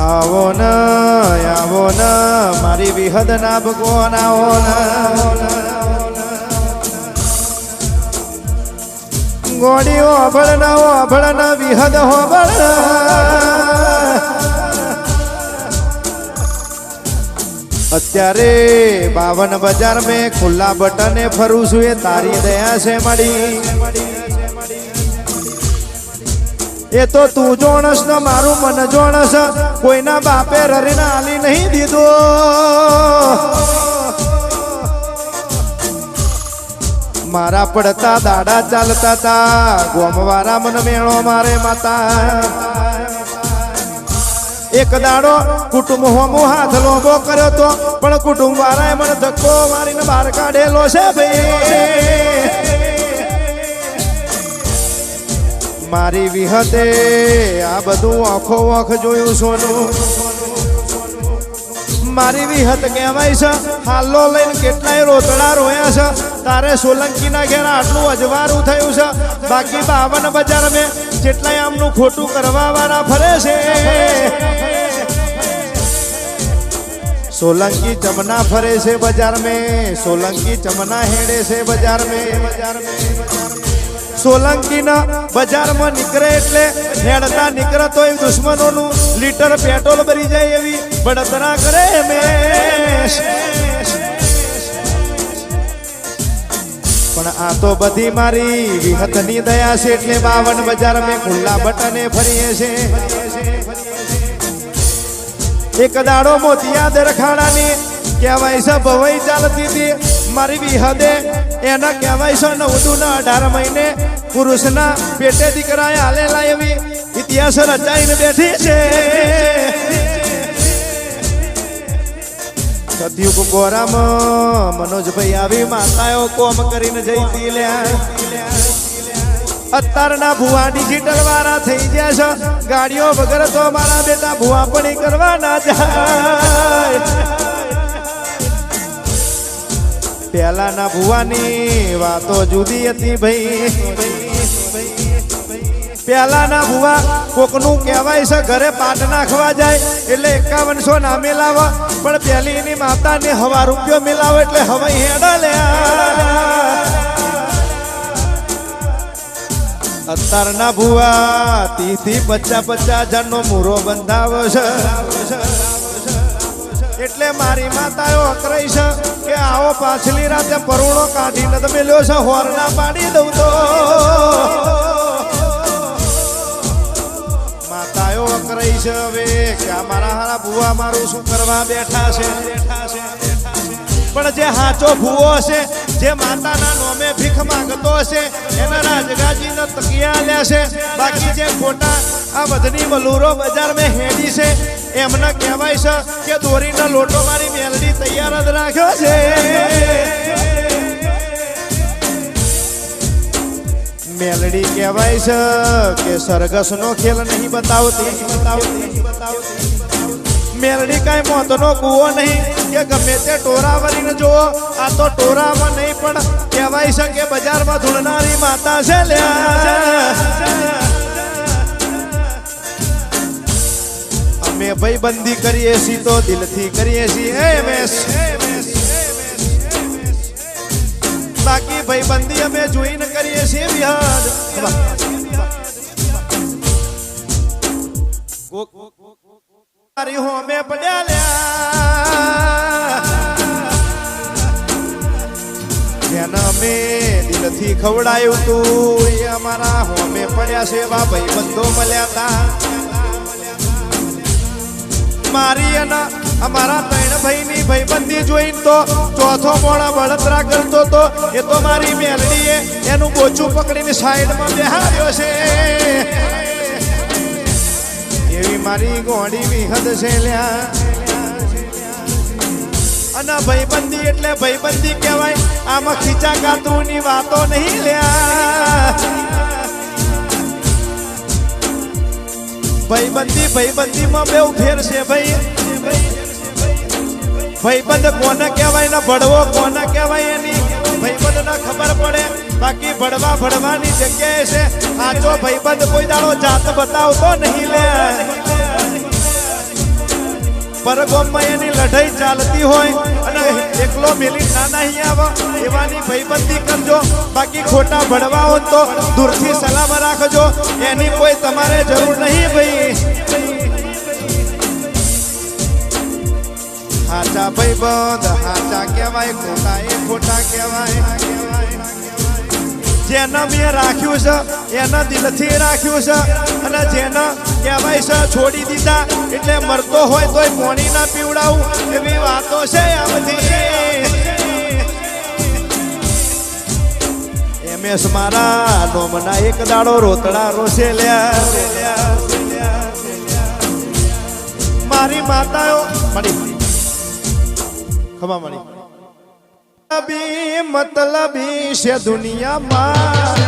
Speaker 1: આવો ન મારી વિહદ ના ભગવાન આવો ન ગોડીઓ અભળ ન વિહદ હોબળ અત્યારે 52 બજાર મેં ખુલ્લા બટને ફરું છું એ તારી દયા છે મળી એ તો તું જોણસ ને મારું મન જોણસ કોઈના બાપે રરીના આલી નહીં દીધો મારા પડતા દાડા ચાલતા તા ગોમવારા મન મેળો મારે માતા એક દાડો કુટુંબ હોમો હાથ લોબો કર્યો તો પણ કુટુંબ વાળાએ મને ધક્કો મારીને બહાર કાઢેલો છે ભાઈ મારી વિહતે આ બધું આંખો આંખ જોયું સોનું મારી વિહત કહેવાય છે હાલો લઈને કેટલાય રોતડા રોયા છે તારે સોલંકીના ઘેર આટલું અજવારું થયું છે બાકી 52 બજાર મેં જેટલાય આમનું ખોટું કરવા વાળા ફરે છે સોલંકી ચમના ફરે છે બજાર મેં સોલંકી ચમના હેડે છે બજાર મેં સોલંકી ના બજારમાં નીકળે એટલે હેડતા નીકળે તો એ દુશ્મનોનું લીટર પેટ્રોલ ભરી જાય એવી બળતરા કરે પણ આ તો બધી મારી વિહતની દયા છે એટલે 52 બજાર મેં ખુલ્લા બટને ફરીએ છે એક દાડો મોતિયા દરખાડાની કહેવાય છે ભવાઈ ચાલતી હતી મારી વિહદે એના કહેવાય છે 9 ના 18 મહિને પુરુષના પેટે દીકરાએ હાલેલા એવી ઇતિહાસ રચાઈને બેઠી છે સતયુગ ગોરામાં મનોજભાઈ આવી માતાઓ કોમ કરીને જઈતી લ્યા અત્યારના ભુવા ડિજિટલ વાળા થઈ ગયા છે ગાડીઓ વગર તો મારા બેટા ભુવા પડી કરવા ના જાય પહેલાના ભુવાની વાતો જુદી હતી ભાઈ પહેલાના ભુવા કોકનું કહેવાય છે ઘરે પાટ નાખવા જાય એટલે 5100 ના મેલાવા પણ પહેલી એની માતાને હવા રૂપિયો મેલાવો એટલે હવાઈ હેડા લે અત્યારના ભુવા 30 થી 50 હજારનો મૂરો બંધાવો છે એટલે મારી માતાઓ અકરાઈ છે કે આવો પાછલી રાતે પરુણો કાઢીને તમે લ્યો છે હોરના પાડી દઉં તો માતાઓ અકરાઈ છે હવે કે મારા હારા ભુવા મારું શું કરવા બેઠા છે પણ જે હાચો ભુવો હશે જે માતાના નોમે ભીખ માંગતો હશે એના રાજગાજીના તકિયા લેશે બાકી જે ખોટા આ બધની મલુરો બજાર મેં હેડી છે એમને કહેવાય છે કે દોરીનો લોટો મારી મેલડી તૈયાર જ રાખ્યો છે મેલડી કહેવાય છે કે સરઘસનો ખેલ નહીં બતાવતી મેલડી કાંઈ મોતનો કૂવો નહીં કે ગમે તે ટોરા વરીને જુઓ આ તો ટોરામાં નહીં પણ કહેવાય છે કે બજારમાં ધૂળનારી માતા છે લ્યા અમે ભાઈ બંધી કરીએ છીએ તો દિલથી કરીએ છીએ બાકી ભાઈ બંધી અમે જોઈને કરીએ છીએ વિહદ અમે પડ્યા લ્યા જેને અમે દિલથી ખવડાયું તું એ અમારા હોમે પડ્યા છે એવા ભાઈ બંધો મળ્યા તા મારી અને અમારા 3 ભાઈની ભાઈબંધી જોઈને તો ચોથો મોણા બળતરા કરતો તો એ તો મારી મેલડીએ એનું બોચું પકડીને સાઈડમાં બેહાડ્યો છે એવી મારી ગોડી વિહદ છે લ્યા અને ભાઈબંધી એટલે ભાઈબંધી કહેવાય. આમાં ખીચા કાતરુની વાતો નહીં લ્યા. ભાઈબંધીમાં બેવ ફેર છે ભાઈ. ભાઈબંધ કોને કહેવાય ને ભડવો કોને કહેવાય એની ભાઈબંધ ને ખબર પડે. બાકી ભડવાની જગ્યાએ છે આજો ભાઈબંધ કોઈ દાડો જાત બતાવતો નહીં લે. પરગોમમાં એની લડાઈ ચાલતી હોય અને એકલો મેલી ના નહીં આવે એવાની ભાઈબંધી કરજો. બાકી ખોટા ભડવા હોય તો દૂરથી સલામ રાખજો. એની કોઈ તમારે જરૂર નહીં ભાઈ. હાચા ભાઈબંધ હાચા કહેવાય, ખોટા એ ખોટા કહેવાય. જેને મેં રાખ્યું છે એના દિલથી રાખ્યું છે અને જેને કહેવાય છે છોડી દીધા એટલે મરતો હોય તોય પાણી ના પીવડાવું એવી વાતો છે આ બધી. એમએસ મારા નોમના એક દાડો રોતડા રોશે લ્યા. મારી માતાઓ મળી ખબર મળી મતલબી છે દુનિયામાં.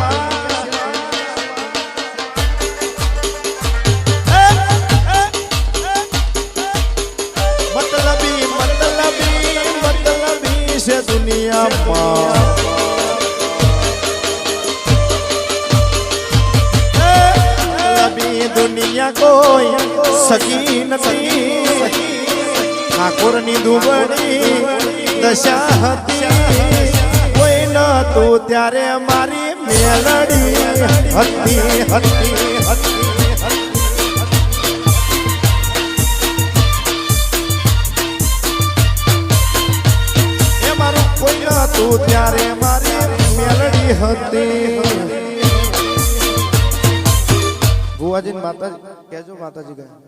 Speaker 1: મતલબી છે દુનિયામાં. મતલબી દુનિયા કોઈ સકી નથી. ઠાકોરની દુબળી દશા હતી કોઈ ન તું ત્યારે મારી મેલડી હતી. એ મારું કોઈ ન તું ત્યારે મારી મેલડી હતી. ભુવાજી માતાજી કહેજો માતાજી ગયા.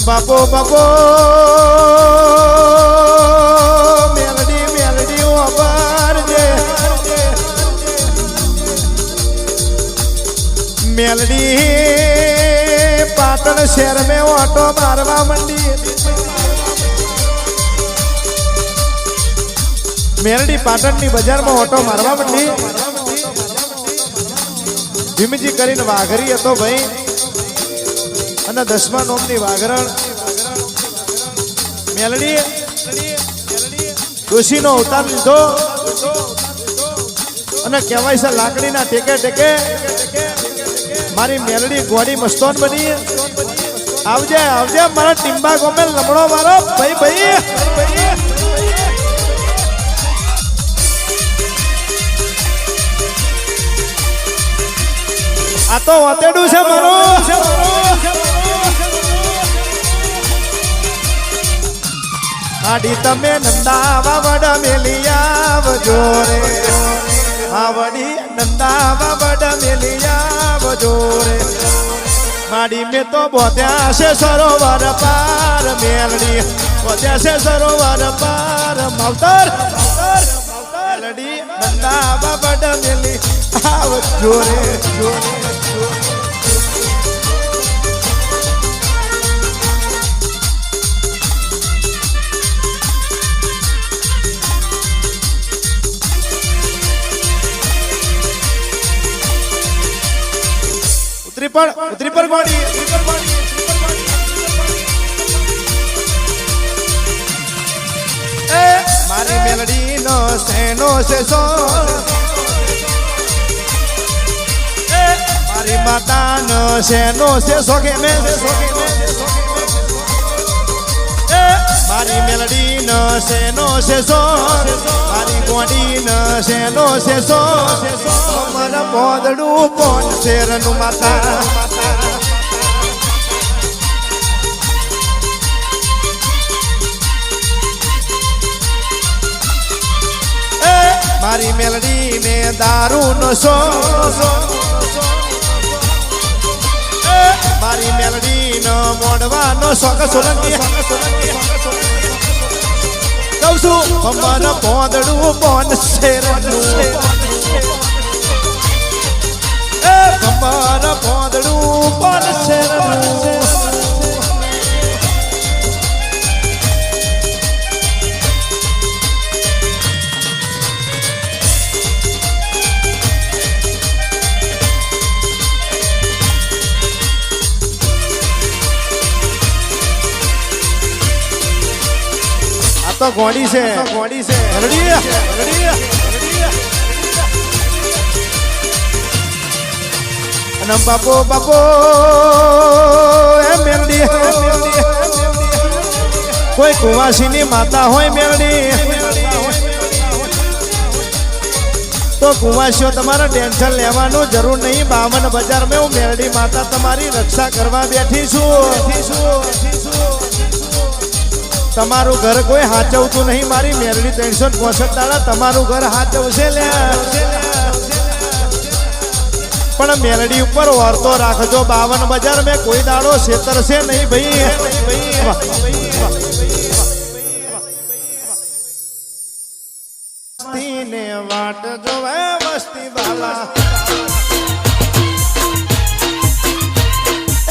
Speaker 1: બાપો મેલડી વાપરજે. મેલડી પાટણ શહેર મેં ઓટો મારવા મંડી. મેલડી પાટણની બજારમાં ઓટો મારવા મંડી. ભીમજી કરીને વાઘરી હતો ભાઈ અને 10મા નોમની વાઘરણ. મેલડી ડોશીનો અવતાર લીધો અને કહેવાય છે લાકડીના ટેકે ટેકે મારી મેલડી ગોડી મસ્તોન બની. આવજે મારા ટીમ્બા ગોમે લમણો મારો ભાઈ. આ તો વાતેડું છે મારું. આડી તમે નંદાવા વડ મેલી આવજો રે. આવડી નંદાવા વડ મેલી આવજો રે. માડી મેં તો બોધ્યા છે સરોવર પાર. મેલડી બોધ્યા છે સરોવર પાર. માવતર મેલડી નંદાવા વડ મેલી આવજો રે. ઉતરી પર ગોડી મારી મેલડી નો સેનો છે સો. મારી માતા નો સેનો છે સોગે મે. મારી મેલડી નો સેનો છે સો. મારી ગોડી નો સેનો છે સો. મારા પોદડું પોન શેરનું માતા. મારી મેલડી ને દારૂ નો સો. મારી મેલડી નો મોડવાનો શોખ સોલંકી કહું છું મન પોંદડું પોન શેરનું એ મન પોંદડું પોન શેરનું તો ગોડી છે રડી અને બાપો એ મેલડી કોઈ કુવાસીની માતા હોય મેલડી તો કુવાસીઓ તમારે ટેન્શન લેવાનું જરૂર નહીં 52 બજારમાં હું મેલડી માતા તમારી રક્ષા કરવા બેઠી છું તમારું ઘર કોઈ હાચવતું નહીં મારી મેલડી 365 દાડા તમારું ઘર હાચવશે લે પણ મેલડી ઉપર વર્તો રાખજો 52 બજાર મેં કોઈ દાડો છેતરશે નહીં ભાઈ વસ્તીને વાટ જોવે વસ્તી વાલા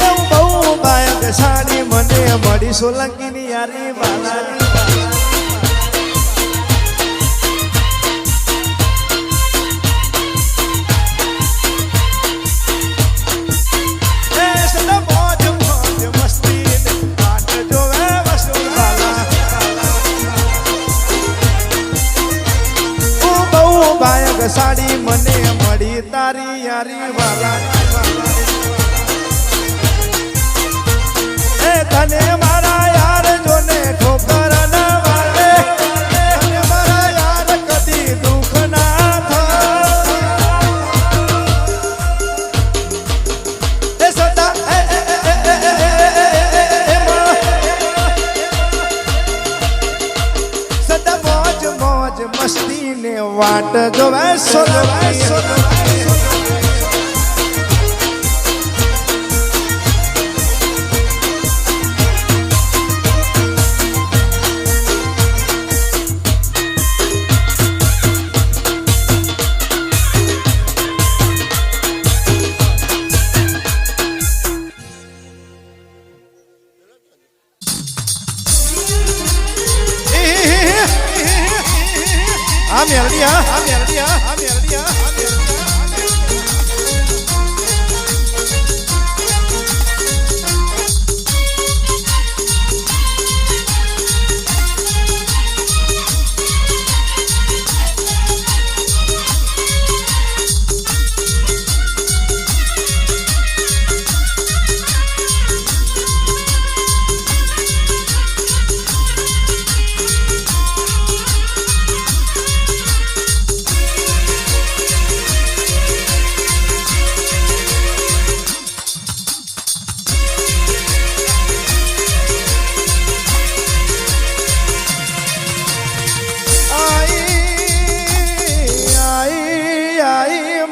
Speaker 1: એવું બહુ બાયક સાડી મને મળી સોલંકીની યારી વાલાની સાડી મને મળી તારી યારી વાલા એ તને મારા યાર જોને ઠોકર ના વાલે તને મારા યાર કદી દુઃખ ના થાય એ સદા સદા મોજ મોજ મસ્તી ને વાટ જોવે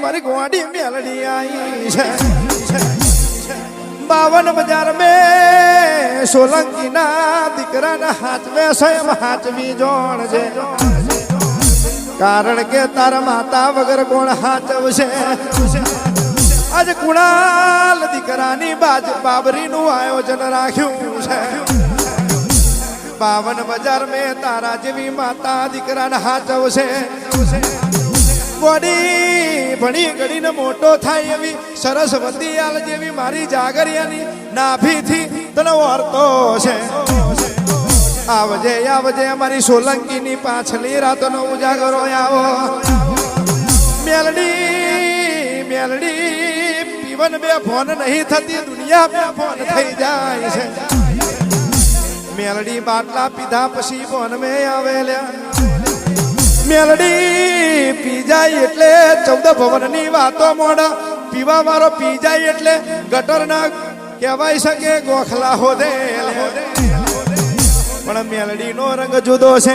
Speaker 1: મારી ગોડી મેલડી आई છે 52 બજાર में સોલંકી ના દીકરાના હાથવે સ્વયં હાચવી જોણ છે કારણ કે તારા માતા વગર કોણ હાચવશે આજ કુણાલ દીકરાની બાબરીનું આયોજન રાખ્યું છે 52 બજાર में તારા જેવી માતા દીકરાના હાચવશે ગોડી ભણી ગડીને મોટો થાય એવી સરસ્વતી આલ જેવી મારી જાગરિયાની નાભીથી તને વર્તો છે આવજે આવજે અમારી સોલંકીની પાછલી રાતનો ઉજાગરો આવો મેલડી મેલડી પીવન બે ફોન નહીં થતી દુનિયા બે ફોન થઈ જાય છે મેલડી બાટલા પીધા પછી ફોન મે આવેલ્યા મેલડી પી જાય એટલે 14 ભવનની વાતો મોડા પીવા વાળો પી જાય એટલે ગટરના કહેવાય શકે ગોખલા હોદે પણ મેલડીનો રંગ જુદો છે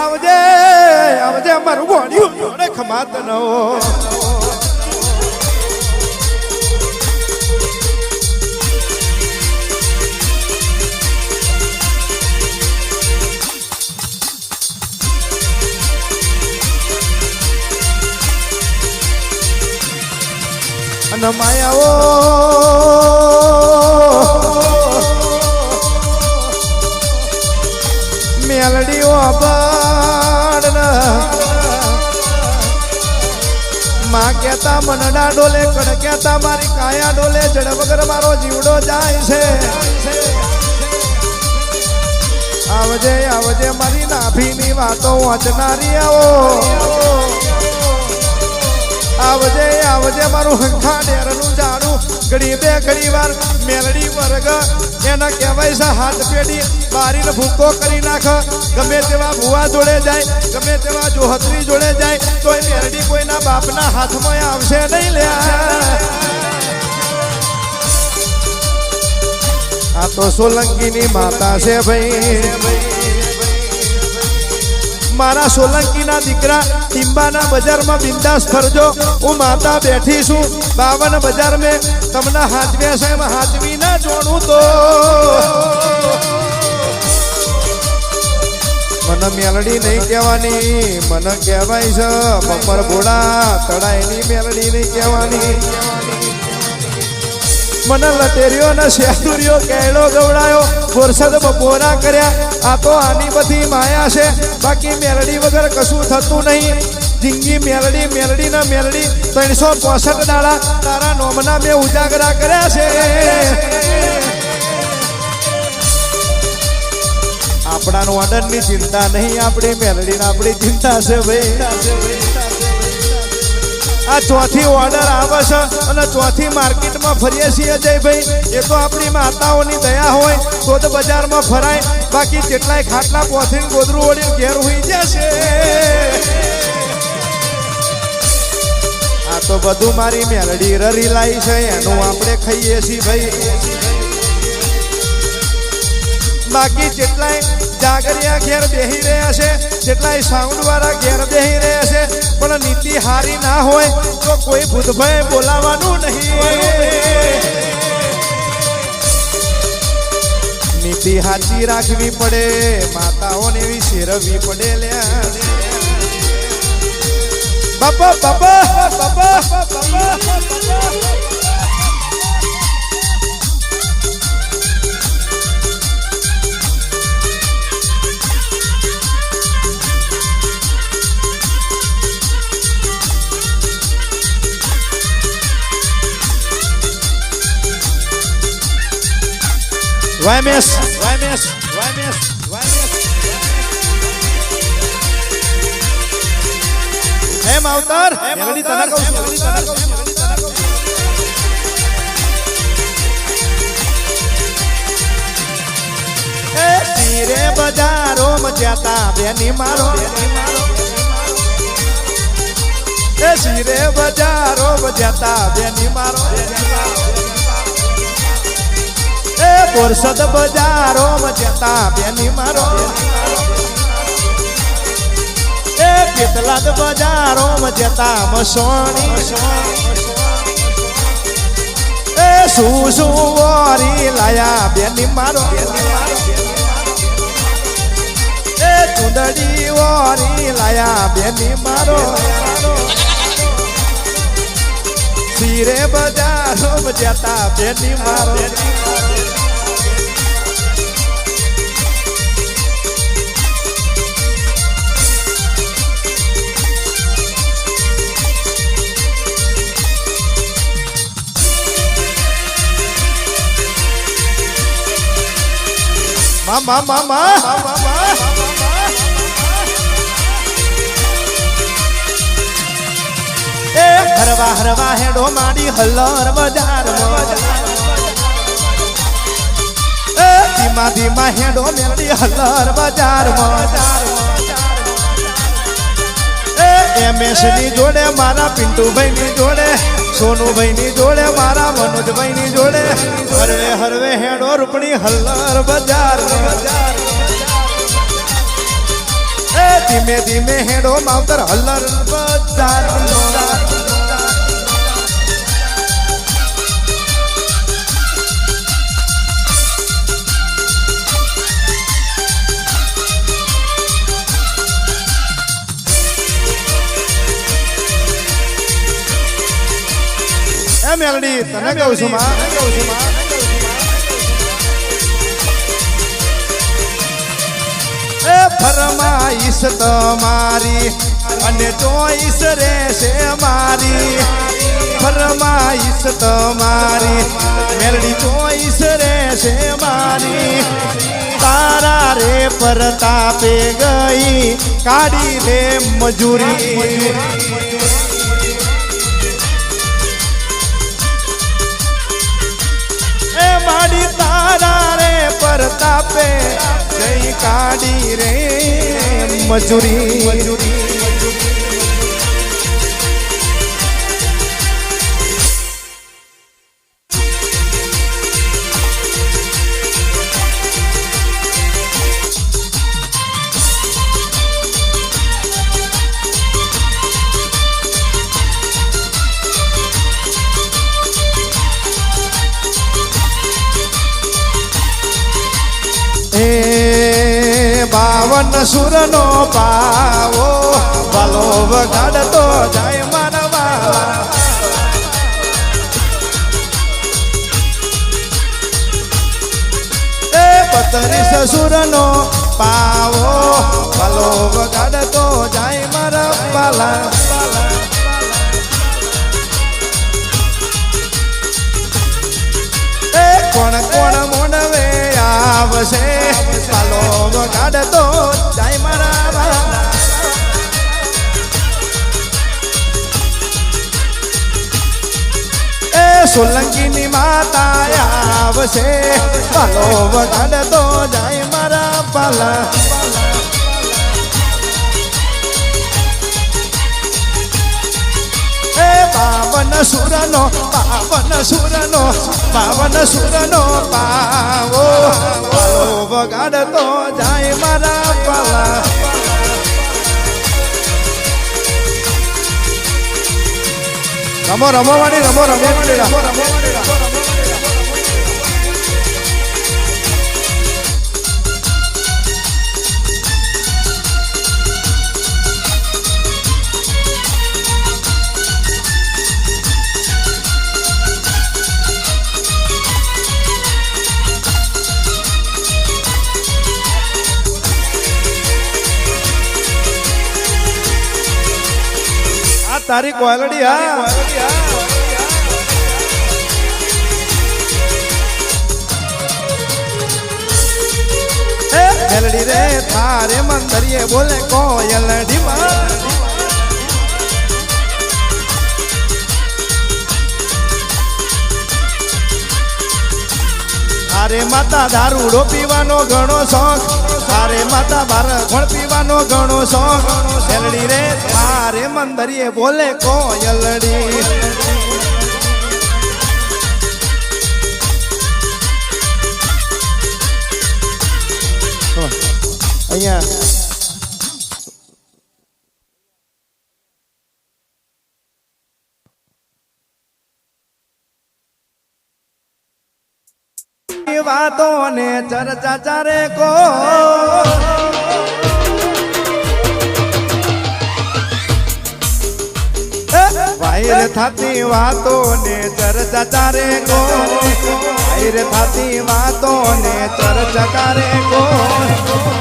Speaker 1: આવજે આવજે મારું ગોળ્યું જોડે ખમાત નો અને માયાઓ મેલડીઓ અબાડ માં કેતા મનડા ડોલે કડ કેતા મારી કાયા ડોલે જડ વગર મારો જીવડો જાય છે આવજે આવજે મારી નાભીની વાતો વાંચનારી આવો આવજે આવજે મારું હંખા ડેરનું જાડું ઘડી બે ઘડી વાર મેલડી વર્ગ એના કહેવાય છે હાથ પેઢી બારીને ભૂકો કરી નાખ ગમે તેવા ભુવા જોડે જાય ગમે તેવા જોહત્રી જોડે જાય તો એ મેલડી કોઈના બાપના હાથમાં આવશે નહીં લ્યા આ તો સોલંકીની માતા છે ભાઈ મારા સોલંકીના દીકરા ટીંબાના બજારમાં બિંદાસ ફરજો હું માતા બેઠી છું 52 બજાર મેં તમને હાચવ્યા છે એમાં હાચવી ના જોણું તો મને મેલડી નહીં કહેવાની મને કહેવાય છે બપર ભોળા તળાઈની મેલડી નહીં કહેવાની મને લટેરીઓ ને શેતુરીઓ કેળો ગવડાયો વરસાદ બપોરા કર્યા આ તો આની બધી માયા છે બાકી મેલડી વગર કશું થતું નહીં જિંદગી મેલડી મેલડી ના મેલડી 365 દાડા તારા નોમના મેં ઉજાગરા કર્યા છે આપણા ઓર્ડર ની ચિંતા નહીં આપણી મેલડી ની આપણી ચિંતા છે ભાઈ આ ચોથી ઓર્ડર આવે છે અને ચોથી માર્કેટમાં ફરીએ છીએ જયભાઈ એ તો આપણી માતાઓની દયા હોય તો જ બજારમાં ફરાય બાકી કેટલાય ખાટલા પોથીને ગોદરું ઓળીને ઘેર હોઈ જશે આ તો બધું મારી મેલડી રરી લાઈ છે એનું આપણે ખાઈએ છીએ ભાઈ બાકી જેટલાય જાગરિયા ઘેર બેહી રહ્યા છે જેટલાય સાઉન્ડ વાળા ઘેર બેહી રહ્યા છે પણ નીતિ હારી ના હોય તો કોઈ ભૂતભાઈ બોલાવાનું નહીં નીતિ હાચી રાખવી પડે માતાઓને એવી શેરવવી પડે લ્યા બાપા બાપા બાપા YMS એમ અવતાર મેલડી તને કહું છું એ ધીરે બજારો મજાતા બેની મારો એ ધીરે બજારો મજાતા બેની મારો બોરસદ બજારો મજતા બેની મારો એ પેટલાદ બજારો મજતા મસોણી એ સુસુવારી લાયા બેની મારો એ ચુંદડી વારી લાયા બેની મારો ધીરે બજારો મજતા બેની મારો મામા એ હરવા હરવા હેડો માડી હલર બજારમાં એ ધીમા ધીમા હેડો મેલડી હલર બજારમાં એ MS ની જોડે મારા પિન્ટુભાઈ ની જોડે સોનુભાઈ ની જોડે મારા મનોજભાઈ ની જોડે હરવે હરવે હેડો રૂપણી હલર બજાર એ ધીમે ધીમે હેડો માવતર હલર બજાર એ મેલડી તને કહું છું માં એ ફરમાઈશ તમારી અને ચોઈસ રહેશે મારી ફરમાઈશ તમારી મેલડી ચોઈસ રહેશે મારી તારા રે પરતાપે ગઈ કાઢી લે મજૂરી એ માડી તારા રે પરતાપે ગઈ કાઢી રે મજૂરી બાવન સુરનો પાવો ભલો વગાડતો જાય માનવા એ 32 સુરનો પાવો ભલો વગાડતો જાય મારા પાલા એ કોણ કોણ મોડવે આવશે પાલો વગાડતો જાય મારા એ સોલંકીની માતા આવશે પાલો વગાડતો જાય મારા પાલા એ પાવન સુરનો પાવો પાલો વગાડતો જાય મારા પાલા રમો રમો વાળી રમો તારી ક્વોલિટી હા મેલડી રે તારે મંદરીએ બોલે કોયલડી માં અરે માતા દારૂડો પીવાનો ઘણો શોખ અરે માતા બાર ઘણ પીવાનો ઘણો શોખ મેલડી રે તારે મંદરીએ બોલે કોયલડી અહીંયા વાતો ને ચર્ચા ચારે કો વાયર થાતી વાતો ને ચર્ચા ચારે કો વાયર થાતી વાતો ને ચર્ચા ચારે કો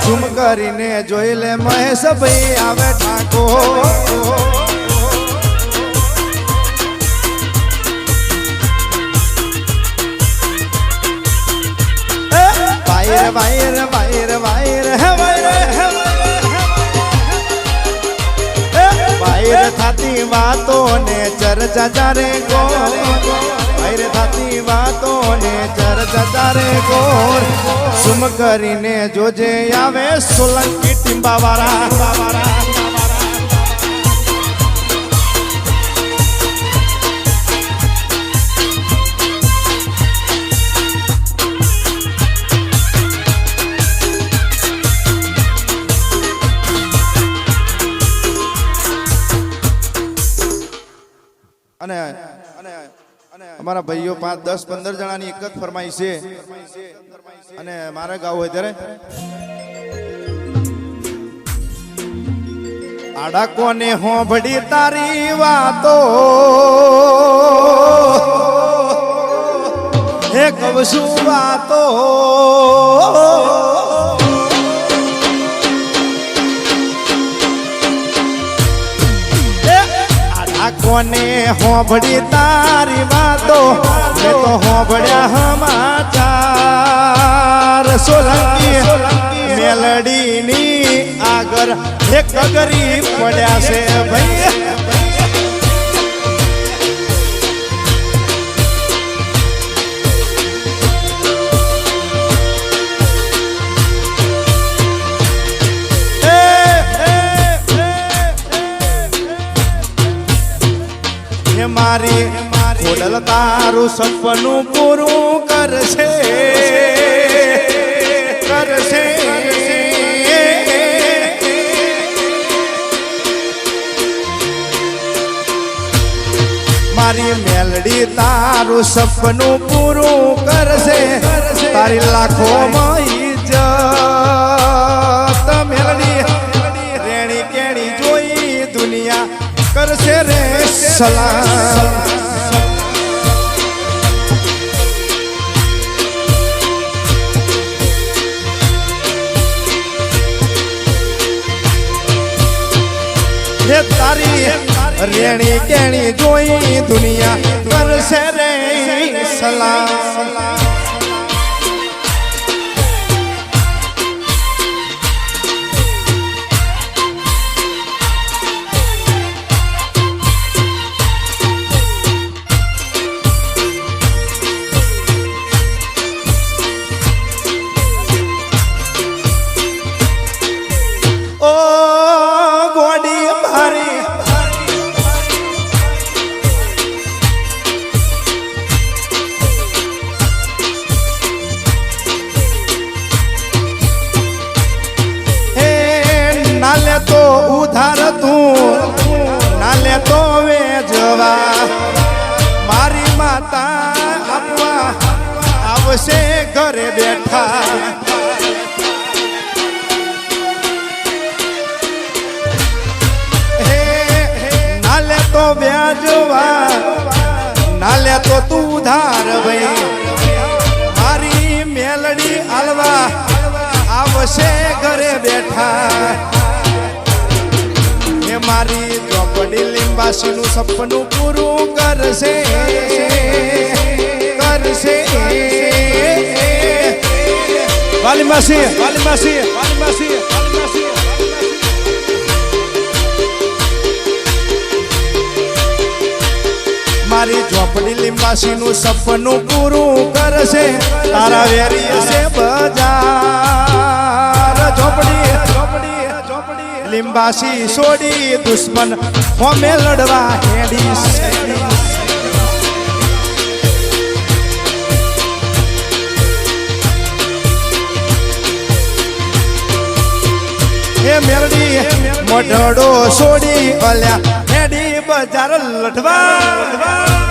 Speaker 1: ઝૂમ કરીને જોઈ લે મહેશ ભાઈ આવે ઠાકો વાયર વાયર વાયર હે વાયર થાતી વાતો ને ચર્ચા ચારે કો વાયર થાતી વાતો ને ચર્ચા ચારે કો સુમ કરીને જોજે આવે સોલંકી ટીંબા વાળા અને અમારા ભાઈઓ 5, 10, 15 જણાની એક જ ફરમાઈશ છે અને મારે ગાવું હોય ત્યારે આડા કોને હોંભળી તારી વાતો એ કહું છું વાતો કોને હોંભળી તારી વાતો મેં તો હોંભળ્યા સમાચાર સોલંકી મેલડીની આગળ એક ગરી પડ્યા છે ભાઈ મારી ખોડલ તારું સપનું પૂરું કરશે કરશે મારી મેલડી તારું સપનું પૂરું કરશે તારી લાખોમાં ઇજ્જત મેલડી રેણી કેણી જોઈ દુનિયા કરશે રે સલામ હે તારી રેણી કેણી જોઈ દુનિયા કરશે રે સલામ ઉધાર તું નાલે તો વેજવા મારી માતા આપવા આવશે ઘરે બેઠા નાલે તો વ્યાજવા નાલે તો તું ઉધાર ભાઈ મારી મેલડી આલવા આવશે ઘરે બેઠા મારી ચોપડી લીંબાસીનું સપનું પૂરું કરશે કરશે વાલીમાસી વાલીમાસી વાલીમાસી મારી ઝોપડી લીંબાસીનું સપનું પૂરું કરશે તારા વેરી હશે બજાર ઝોપડી લીંબાસી છોડી દુશ્મન હોમે લડવા હેડી હે મેરડી મોઢડો છોડી અલ્યા હેડી બજાર લડવા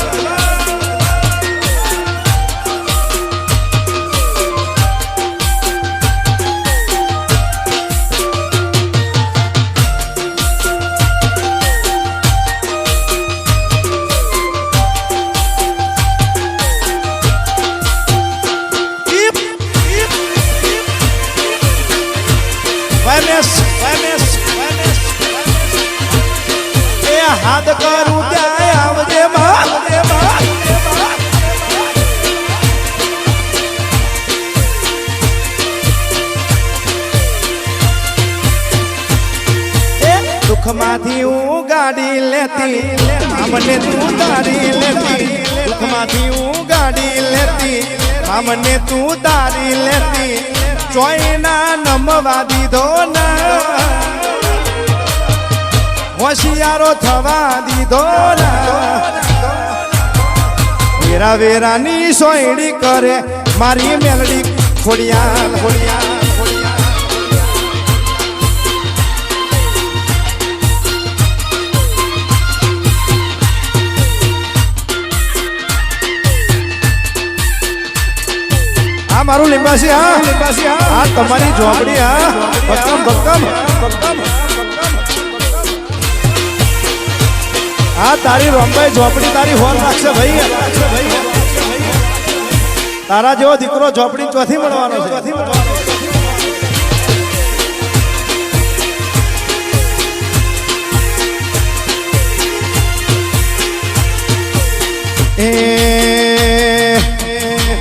Speaker 1: હાથ કરું ત્યાં આવજે દુઃખમાંથી હું ગાડી લેતી મને તું તારી લેતી દુઃખમાંથી હું ગાડી લેતી મને તું તારી લેતી ચોઈના નમવા દીધો ના હોશિયારો થવા દીધો વેરા વેરાની સોયડી કરે મારી મેલડી ખોડિયા ખોડિયા આ મારું લીંબાસી હા તમારી ઝોપડી હા ભક્કમ ભક્કમ ભક્કમ હા તારી રોમભાઈ ઝોપડી તારી હોલ રાખશે ભાઈ તારા જેવો દીકરો ઝોપડી ચોથી મળવાનો છે. એ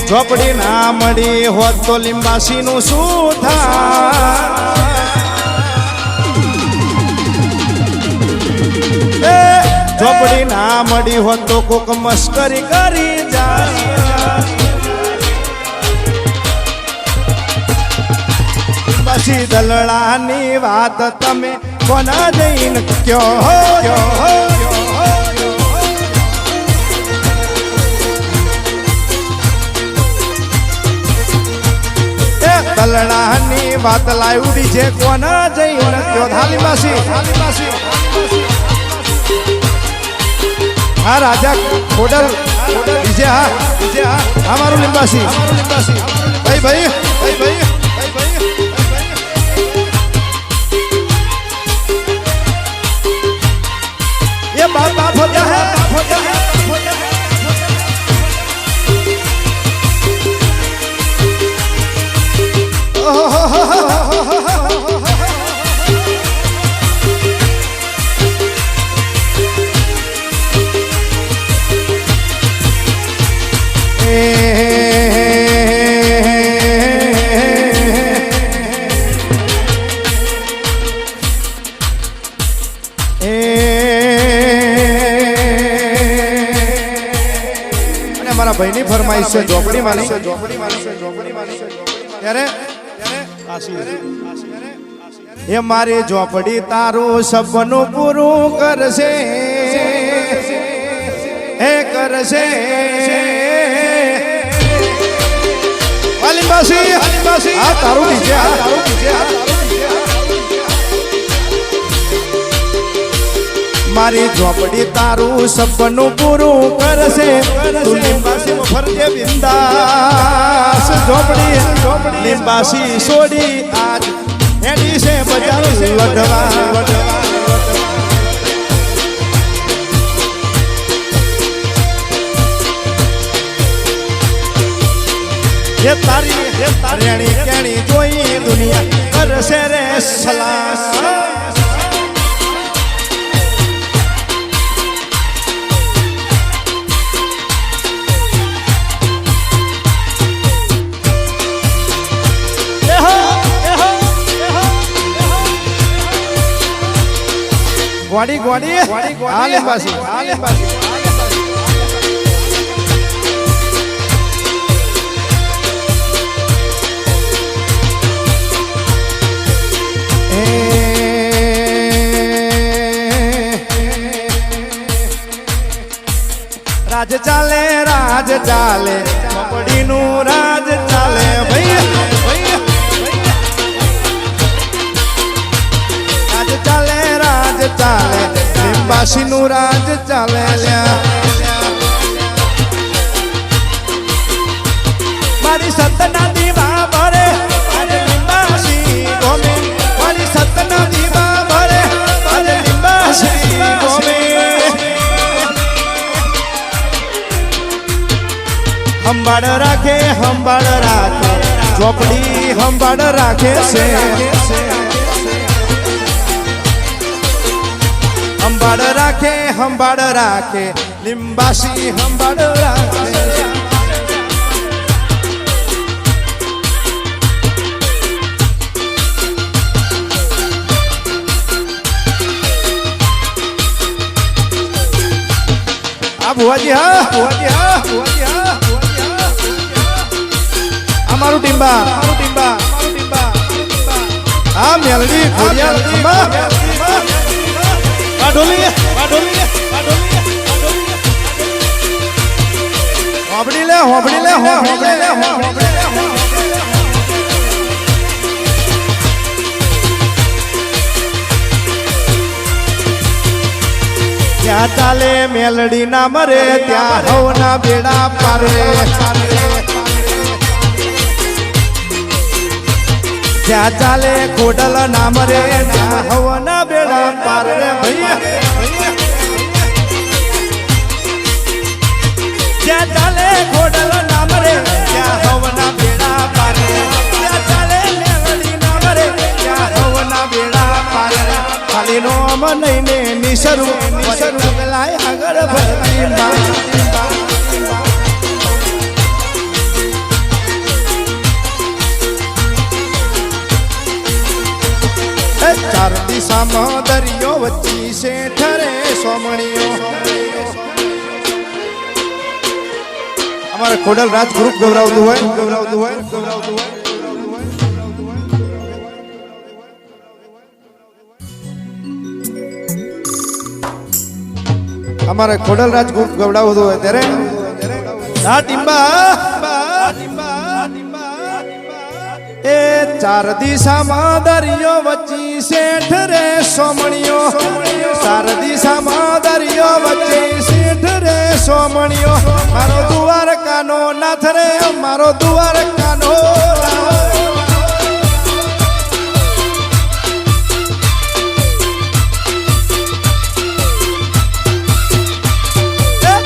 Speaker 1: ઝોપડી ના મળી હોત તો લીંબાસી નું શું થાય? ઝોપડી ના મળી હોત તો કોક મસ્કરી કરી જાય. પછી દલડાની વાત તમે કોના જઈને કયો? દલડાની વાત લાવડી છે કોના જઈને કયો? થાલી માસી હા રાજા ખોડલ વિજય હા અમારું લીંબાસી ભાઈ ये बात हो गया है મારા ભાઈની ફરમાઈશ છે ઝોપડી માની ત્યારે એ મારી ઝોપડી તારું સપનું પૂરું કરશે હે કરશે. વાલીબાસી આ તારું નીચે મારી ઝોપડી તારું સપનું પૂરું કરશે. તું લીંબાસી ફરજે બિંદાસ ઝોપડી લીંબાસી છોડી આજ હેડી છે બજાર વઢવા. એ તારી રેણી કેણી જોઈ દુનિયા કરશે રે સલામ. ગોડી આ લીંબાસી રાજ ચાલે ઝોપડીનું રાજ ચાલે ભાઈ રાજ ચાલે લીંબાસી નું રાજ ચાલે. મારી સતના દીવા ભરે આજે લીંબાસી ગોમે. મારી સતના દીવા ભરે આજે લીંબાસી ગોમે. સંભાળ રાખે ઝોપડી સંભાળ રાખે છે. સંભાળ રાખે લીંબાસી સંભાળ રાખે. આ ભુવાજી અમારું ટીમ્બા આ મેલડી ખોડિયાલ ટીમ્બા હોબડી લે ત્યાં ચાલે મેલડી ના મરે ત્યાં હવના બેડા પારે. ત્યાં ચાલે ખોડલ ના મરે ત્યાં હવના બેડા પારે ભૈયા. ત્યાં ચાલે ખોડલ ના મરે ત્યાં માડીનો અમ લઈને નિસરું પગલાય આગળ ભરતી માં ચાર દિશામાં દરિયો વચ્ચી છે ઠરે સોમણીઓ અમારે ખોડલ રાજ ગ્રુપ ગૌરવતું હોય અમારે ખોડલ રાજ ગ્રુપ ગવડાવતું હોય ત્યારે આ ટીમ્બા એ ચાર દિશામાં દરિયો વચ્ચી શેઠ રે સોમણીઓ ચાર દિશામાં દરિયો વચ્ચી શેઠ રે સોમણીઓ મારો દ્વારકાનો નાથ રે મારો દ્વારકાનો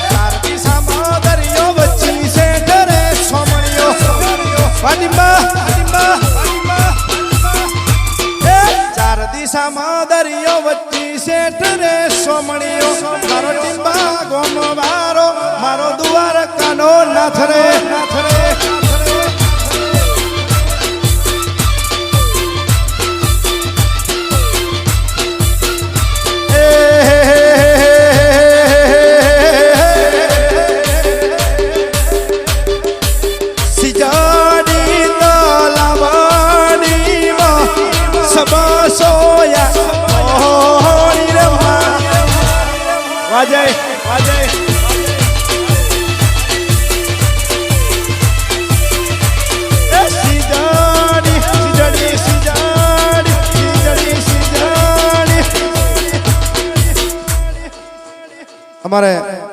Speaker 1: ચાર દિશામાં દરિયો વચ્ચી શેઠ રે સોમણીઓ વાડીમાં દિશામાં દરિયો વચ્ચી શેઠ રે સોમણીઓ મારો ટીમ્બા ગોમ વારો મારો દ્વારકાનો નાથ રે અમારે